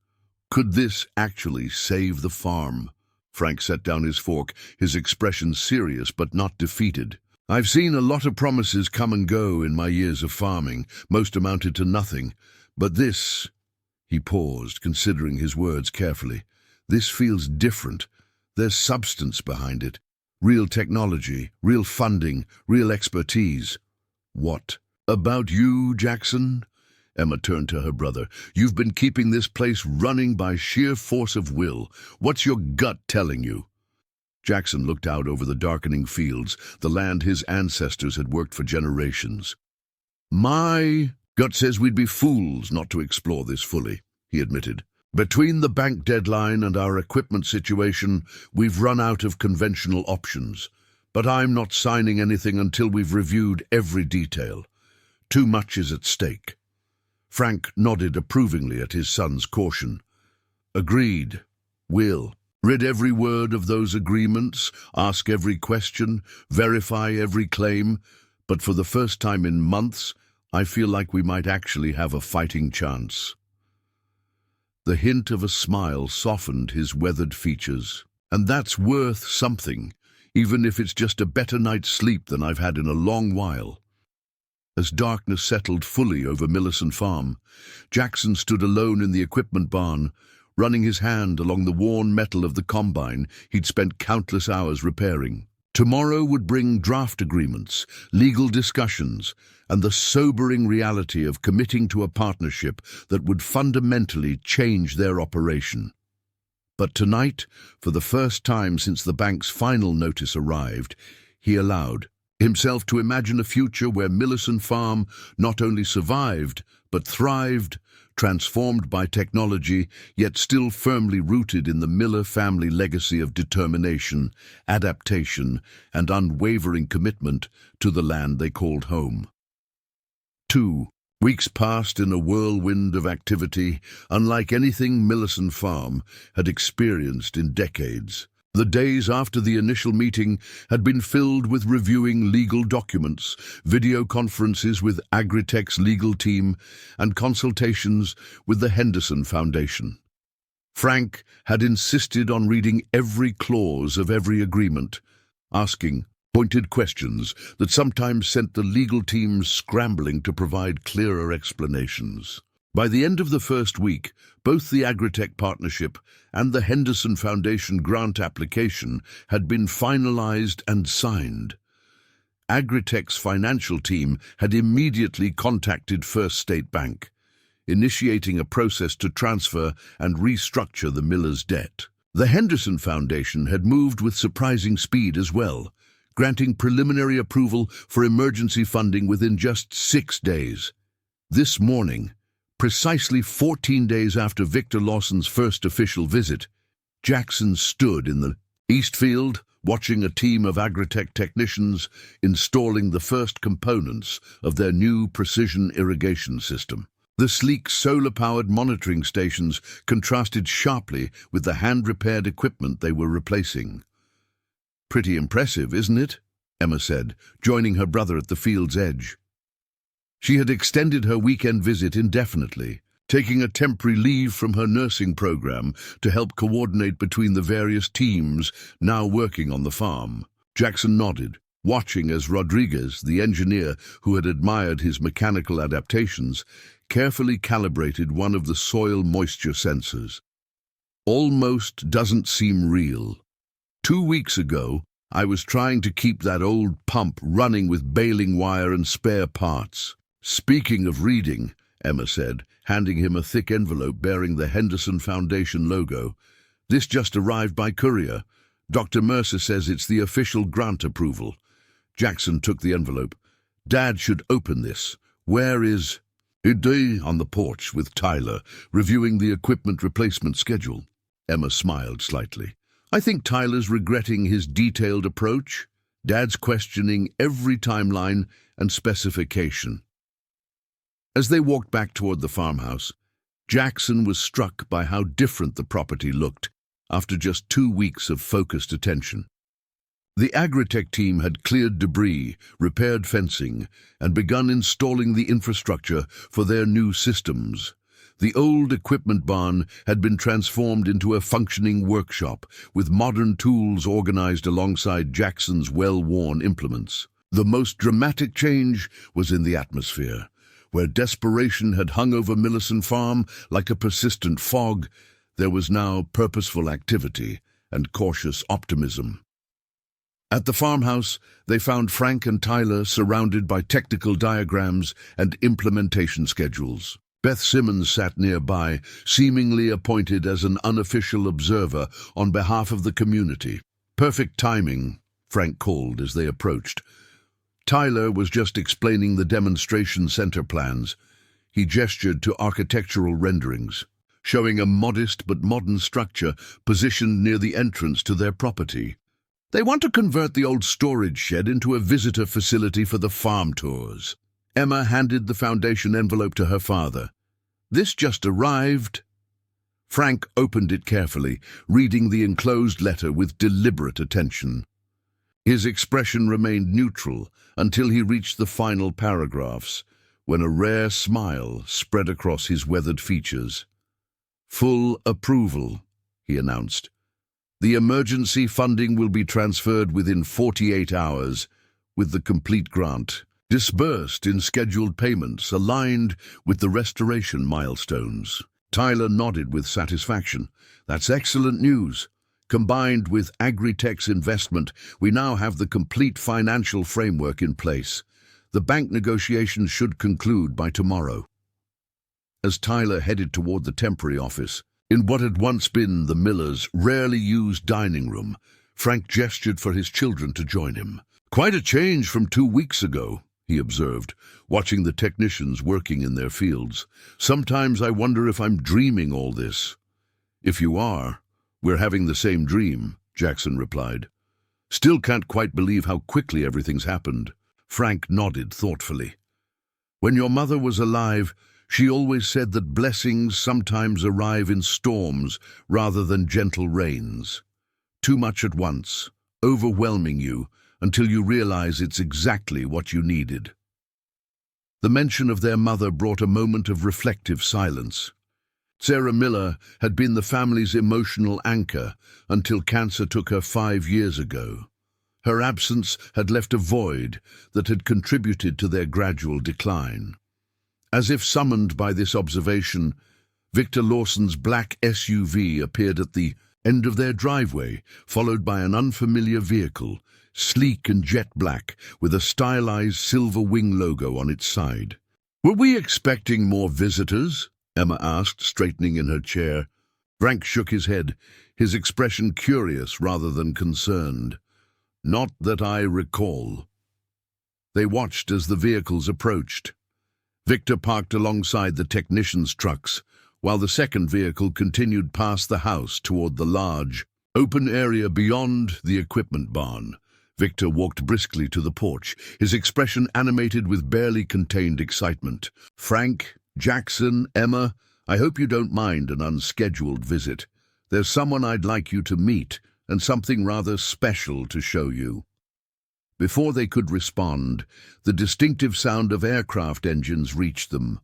Could this actually save the farm? Frank set down his fork, his expression serious but not defeated. "I've seen a lot of promises come and go in my years of farming. Most amounted to nothing. But this—" He paused, considering his words carefully. "This feels different. There's substance behind it. Real technology, real funding, real expertise." "What about you, Jackson?" Emma turned to her brother. "You've been keeping this place running by sheer force of will. What's your gut telling you?" Jackson looked out over the darkening fields, the land his ancestors had worked for generations. "My gut says we'd be fools not to explore this fully," he admitted. "Between the bank deadline and our equipment situation, we've run out of conventional options. But I'm not signing anything until we've reviewed every detail. Too much is at stake." Frank nodded approvingly at his son's caution. "Agreed. We'll read every word of those agreements, ask every question, verify every claim, but for the first time in months, I feel like we might actually have a fighting chance." The hint of a smile softened his weathered features. "And that's worth something, even if it's just a better night's sleep than I've had in a long while." As darkness settled fully over Millerson Farm, Jackson stood alone in the equipment barn, running his hand along the worn metal of the combine he'd spent countless hours repairing. Tomorrow would bring draft agreements, legal discussions, and the sobering reality of committing to a partnership that would fundamentally change their operation. But tonight, for the first time since the bank's final notice arrived, he allowed himself to imagine a future where Millerson Farm not only survived, but thrived, transformed by technology, yet still firmly rooted in the Miller family legacy of determination, adaptation, and unwavering commitment to the land they called home. 2 weeks passed in a whirlwind of activity, unlike anything Millerson Farm had experienced in decades. The days after the initial meeting had been filled with reviewing legal documents, video conferences with AgriTech's legal team, and consultations with the Henderson Foundation. Frank had insisted on reading every clause of every agreement, asking pointed questions that sometimes sent the legal teams scrambling to provide clearer explanations. By the end of the first week, both the AgriTech partnership and the Henderson Foundation grant application had been finalized and signed. AgriTech's financial team had immediately contacted First State Bank, initiating a process to transfer and restructure the Millers' debt. The Henderson Foundation had moved with surprising speed as well, granting preliminary approval for emergency funding within just 6 days. This morning, precisely 14 days after Victor Lawson's first official visit, Jackson stood in the East Field, watching a team of AgriTech technicians installing the first components of their new precision irrigation system. The sleek solar-powered monitoring stations contrasted sharply with the hand-repaired equipment they were replacing. "Pretty impressive, isn't it?" Emma said, joining her brother at the field's edge. She had extended her weekend visit indefinitely, taking a temporary leave from her nursing program to help coordinate between the various teams now working on the farm. Jackson nodded, watching as Rodriguez, the engineer who had admired his mechanical adaptations, carefully calibrated one of the soil moisture sensors. "Almost doesn't seem real. 2 weeks ago, I was trying to keep that old pump running with baling wire and spare parts." "Speaking of reading," Emma said, handing him a thick envelope bearing the Henderson Foundation logo, "this just arrived by courier. Dr. Mercer says it's the official grant approval. Jackson took the envelope. Dad should open this. Where is... Day on the porch with Tyler, reviewing the equipment replacement schedule. Emma smiled slightly. I think Tyler's regretting his detailed approach. Dad's questioning every timeline and specification. As they walked back toward the farmhouse, Jackson was struck by how different the property looked after just 2 weeks of focused attention. The AgriTech team had cleared debris, repaired fencing, and begun installing the infrastructure for their new systems. The old equipment barn had been transformed into a functioning workshop, with modern tools organized alongside Jackson's well-worn implements. The most dramatic change was in the atmosphere. Where desperation had hung over Millison Farm like a persistent fog, there was now purposeful activity and cautious optimism. At the farmhouse, they found Frank and Tyler surrounded by technical diagrams and implementation schedules. Beth Simmons sat nearby, seemingly appointed as an unofficial observer on behalf of the community. Perfect timing, Frank called as they approached. Tyler was just explaining the demonstration center plans. He gestured to architectural renderings, showing a modest but modern structure positioned near the entrance to their property. They want to convert the old storage shed into a visitor facility for the farm tours. Emma handed the foundation envelope to her father. This just arrived. Frank opened it carefully, reading the enclosed letter with deliberate attention. His expression remained neutral until he reached the final paragraphs, when a rare smile spread across his weathered features. Full approval, he announced. The emergency funding will be transferred within 48 hours, with the complete grant disbursed in scheduled payments aligned with the restoration milestones. Tyler nodded with satisfaction. That's excellent news. Combined with AgriTech's investment, we now have the complete financial framework in place. The bank negotiations should conclude by tomorrow. As Tyler headed toward the temporary office, in what had once been the miller's rarely used dining room, Frank gestured for his children to join him. Quite a change from 2 weeks ago, he observed, watching the technicians working in their fields. Sometimes I wonder if I'm dreaming all this. If you are, we're having the same dream, Jackson replied. Still can't quite believe how quickly everything's happened. Frank nodded thoughtfully. When your mother was alive, she always said that blessings sometimes arrive in storms rather than gentle rains. Too much at once, overwhelming you until you realize it's exactly what you needed. The mention of their mother brought a moment of reflective silence. Sarah Miller had been the family's emotional anchor until cancer took her 5 years ago. Her absence had left a void that had contributed to their gradual decline. As if summoned by this observation, Victor Lawson's black SUV appeared at the end of their driveway, followed by an unfamiliar vehicle, sleek and jet black, with a stylized silver wing logo on its side. Were we expecting more visitors? Emma asked, straightening in her chair. Frank shook his head, his expression curious rather than concerned. Not that I recall. They watched as the vehicles approached. Victor parked alongside the technicians' trucks, while the second vehicle continued past the house toward the large, open area beyond the equipment barn. Victor walked briskly to the porch, his expression animated with barely contained excitement. Frank, Jackson, Emma, I hope you don't mind an unscheduled visit. There's someone I'd like you to meet, and something rather special to show you. Before they could respond, the distinctive sound of aircraft engines reached them.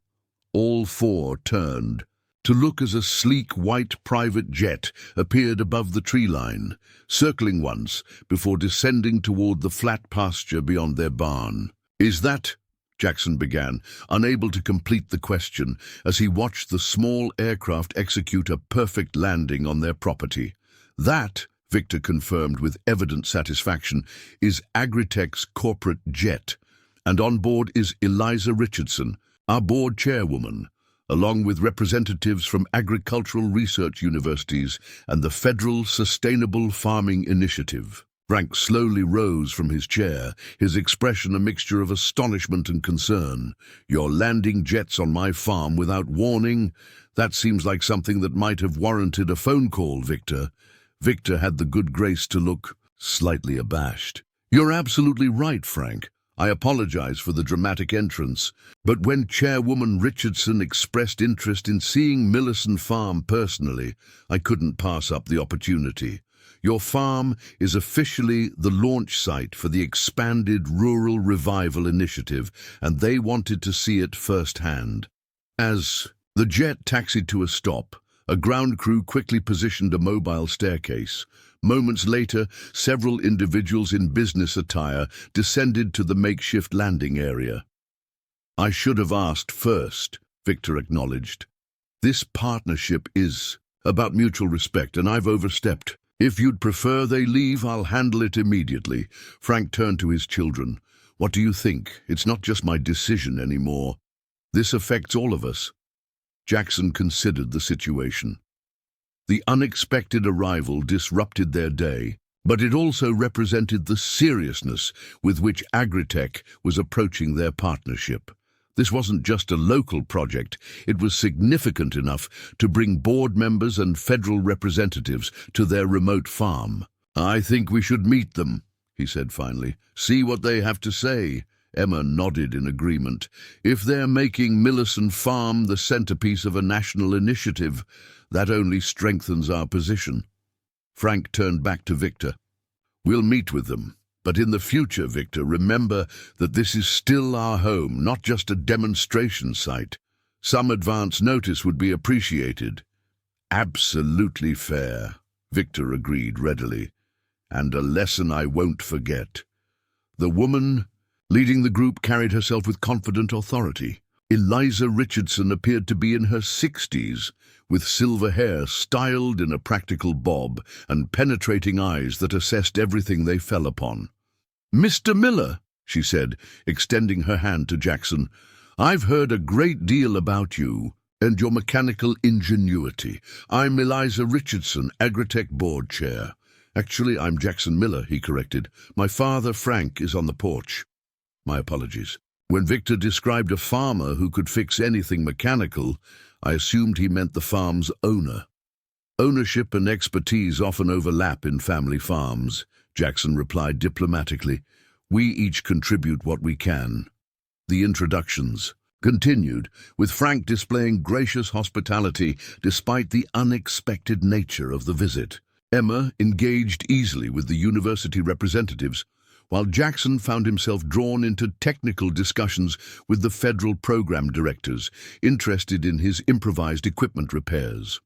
All four turned, to look as a sleek white private jet appeared above the tree line, circling once before descending toward the flat pasture beyond their barn. Is that... Jackson began, unable to complete the question as he watched the small aircraft execute a perfect landing on their property. That, Victor confirmed with evident satisfaction, is AgriTech's corporate jet, and on board is Eliza Richardson, our board chairwoman, along with representatives from agricultural research universities and the Federal Sustainable Farming Initiative. Frank slowly rose from his chair, his expression a mixture of astonishment and concern. "You're landing jets on my farm without warning? That seems like something that might have warranted a phone call, Victor." Victor had the good grace to look slightly abashed. "You're absolutely right, Frank. I apologize for the dramatic entrance, but when Chairwoman Richardson expressed interest in seeing Millison Farm personally, I couldn't pass up the opportunity. Your farm is officially the launch site for the expanded Rural Revival Initiative, and they wanted to see it firsthand." As the jet taxied to a stop, a ground crew quickly positioned a mobile staircase. Moments later, several individuals in business attire descended to the makeshift landing area. "I should have asked first," Victor acknowledged. "This partnership is about mutual respect, and I've overstepped. If you'd prefer they leave, I'll handle it immediately." Frank turned to his children. "What do you think? It's not just my decision anymore. This affects all of us." Jackson considered the situation. The unexpected arrival disrupted their day, but it also represented the seriousness with which AgriTech was approaching their partnership. This wasn't just a local project, it was significant enough to bring board members and federal representatives to their remote farm. "I think we should meet them," he said finally. "See what they have to say." Emma nodded in agreement. "If they're making Millison Farm the centerpiece of a national initiative, that only strengthens our position." Frank turned back to Victor. "We'll meet with them. But in the future, Victor, remember that this is still our home, not just a demonstration site. Some advance notice would be appreciated." "Absolutely fair," Victor agreed readily. "And a lesson I won't forget." The woman leading the group carried herself with confident authority. Eliza Richardson appeared to be in her 60s, with silver hair styled in a practical bob and penetrating eyes that assessed everything they fell upon. "Mr. Miller," she said, extending her hand to Jackson, "I've heard a great deal about you and your mechanical ingenuity. I'm Eliza Richardson, AgriTech Board Chair." "Actually, I'm Jackson Miller," he corrected. "My father, Frank, is on the porch." "My apologies." When Victor described a farmer who could fix anything mechanical, I assumed he meant the farm's owner. "Ownership and expertise often overlap in family farms," Jackson replied diplomatically. "We each contribute what we can." The introductions continued, with Frank displaying gracious hospitality despite the unexpected nature of the visit. Emma engaged easily with the university representatives, while Jackson found himself drawn into technical discussions with the federal program directors, interested in his improvised equipment repairs.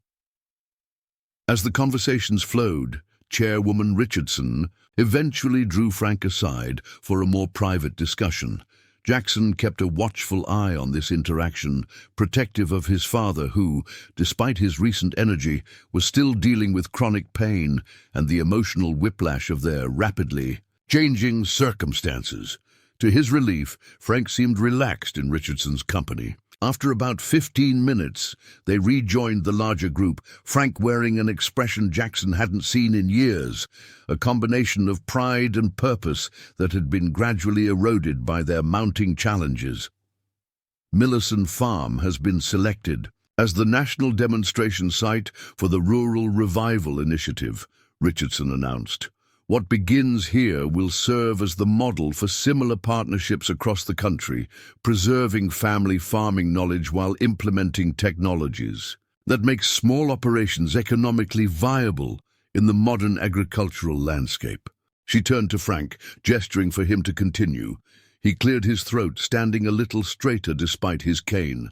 As the conversations flowed, Chairwoman Richardson eventually drew Frank aside for a more private discussion. Jackson kept a watchful eye on this interaction, protective of his father who, despite his recent energy, was still dealing with chronic pain and the emotional whiplash of their rapidly changing circumstances. To his relief, Frank seemed relaxed in Richardson's company. After about 15 minutes, they rejoined the larger group, Frank wearing an expression Jackson hadn't seen in years, a combination of pride and purpose that had been gradually eroded by their mounting challenges. Millison Farm has been selected as the national demonstration site for the Rural Revival Initiative, Richardson announced. What begins here will serve as the model for similar partnerships across the country, preserving family farming knowledge while implementing technologies that make small operations economically viable in the modern agricultural landscape. She turned to Frank, gesturing for him to continue. He cleared his throat, standing a little straighter despite his cane.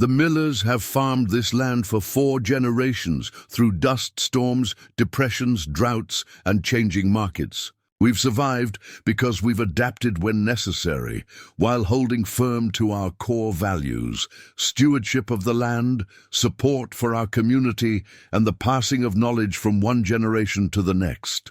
"The Millers have farmed this land for 4 generations through dust storms, depressions, droughts, and changing markets. We've survived because we've adapted when necessary, while holding firm to our core values: stewardship of the land, support for our community, and the passing of knowledge from one generation to the next."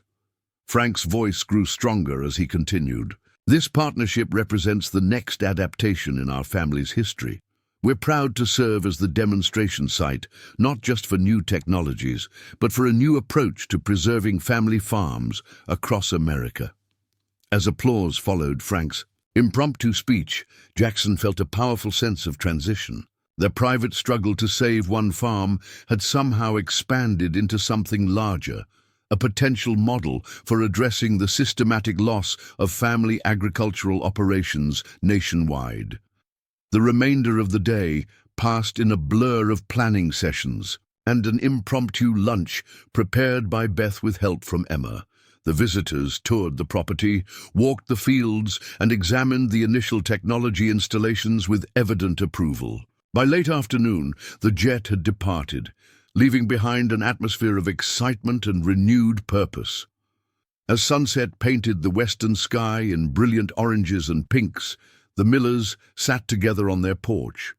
Frank's voice grew stronger as he continued. "This partnership represents the next adaptation in our family's history. We're proud to serve as the demonstration site, not just for new technologies, but for a new approach to preserving family farms across America." As applause followed Frank's impromptu speech, Jackson felt a powerful sense of transition. Their private struggle to save one farm had somehow expanded into something larger, a potential model for addressing the systematic loss of family agricultural operations nationwide. The remainder of the day passed in a blur of planning sessions and an impromptu lunch prepared by Beth with help from Emma. The visitors toured the property, walked the fields, and examined the initial technology installations with evident approval. By late afternoon, the jet had departed, leaving behind an atmosphere of excitement and renewed purpose. As sunset painted the western sky in brilliant oranges and pinks, the Millers sat together on their porch,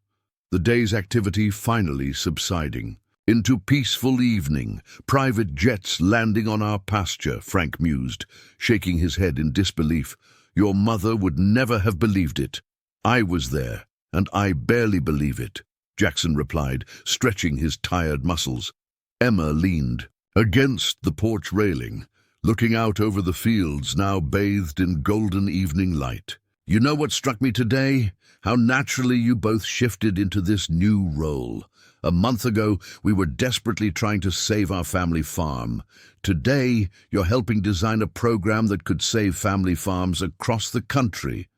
the day's activity finally subsiding. "Into peaceful evening, private jets landing on our pasture," Frank mused, shaking his head in disbelief. "Your mother would never have believed it. I was there, and I barely believe it," Jackson replied, stretching his tired muscles. Emma leaned against the porch railing, looking out over the fields now bathed in golden evening light. "You know what struck me today? How naturally you both shifted into this new role. A month ago, we were desperately trying to save our family farm. Today, you're helping design a program that could save family farms across the country."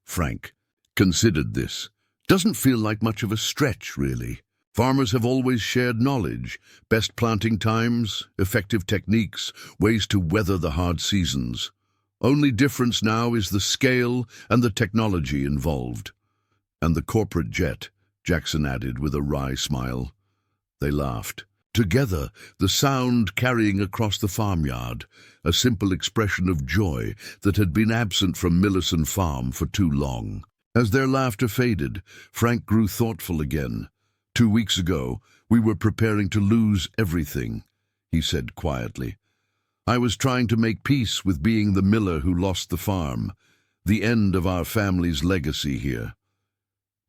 Frank considered this. "Doesn't feel like much of a stretch, really. Farmers have always shared knowledge, best planting times, effective techniques, ways to weather the hard seasons. Only difference now is the scale and the technology involved." "And the corporate jet," Jackson added with a wry smile. They laughed together, the sound carrying across the farmyard, a simple expression of joy that had been absent from Millison Farm for too long. As their laughter faded, Frank grew thoughtful again. "2 weeks ago, we were preparing to lose everything," he said quietly. "I was trying to make peace with being the miller who lost the farm, the end of our family's legacy here.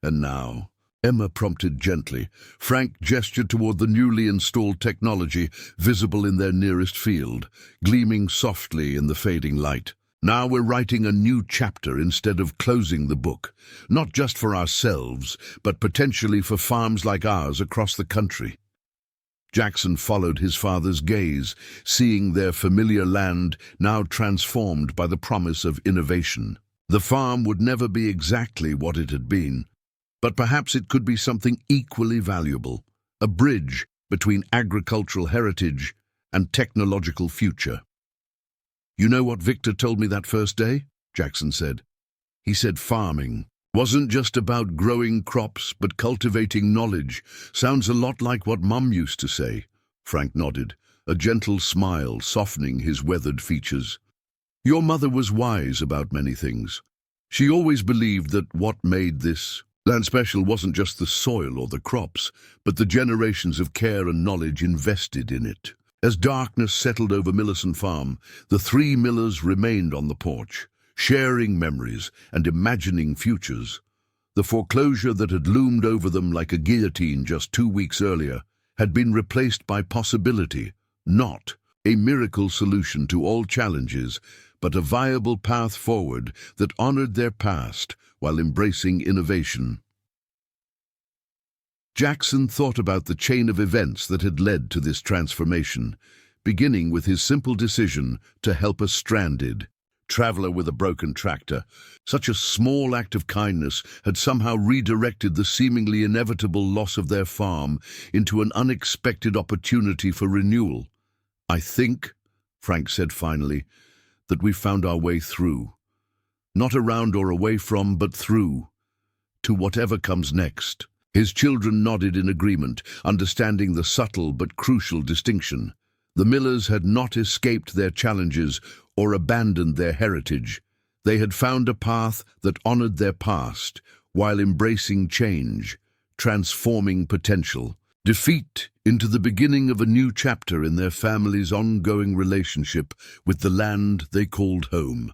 And now," Emma prompted gently. Frank gestured toward the newly installed technology visible in their nearest field, gleaming softly in the fading light. "Now we're writing a new chapter instead of closing the book, not just for ourselves, but potentially for farms like ours across the country." Jackson followed his father's gaze, seeing their familiar land now transformed by the promise of innovation. The farm would never be exactly what it had been, but perhaps it could be something equally valuable, a bridge between agricultural heritage and technological future. "You know what Victor told me that first day?" Jackson said. "He said farming wasn't just about growing crops, but cultivating knowledge. Sounds a lot like what Mum used to say." Frank nodded, a gentle smile softening his weathered features. "Your mother was wise about many things. She always believed that what made this land special wasn't just the soil or the crops, but the generations of care and knowledge invested in it." As darkness settled over Millison Farm, the three Millers remained on the porch, sharing memories and imagining futures. The foreclosure that had loomed over them like a guillotine just 2 weeks earlier had been replaced by possibility, not a miracle solution to all challenges, but a viable path forward that honored their past while embracing innovation. Jackson thought about the chain of events that had led to this transformation, beginning with his simple decision to help a stranded traveler with a broken tractor. Such a small act of kindness had somehow redirected the seemingly inevitable loss of their farm into an unexpected opportunity for renewal. "I think," Frank said finally, "that we found our way through. Not around or away from, but through, to whatever comes next." His children nodded in agreement, understanding the subtle but crucial distinction. The Millers had not escaped their challenges or abandoned their heritage. They had found a path that honored their past while embracing change, transforming potential. Defeat into the beginning of a new chapter in their family's ongoing relationship with the land they called home.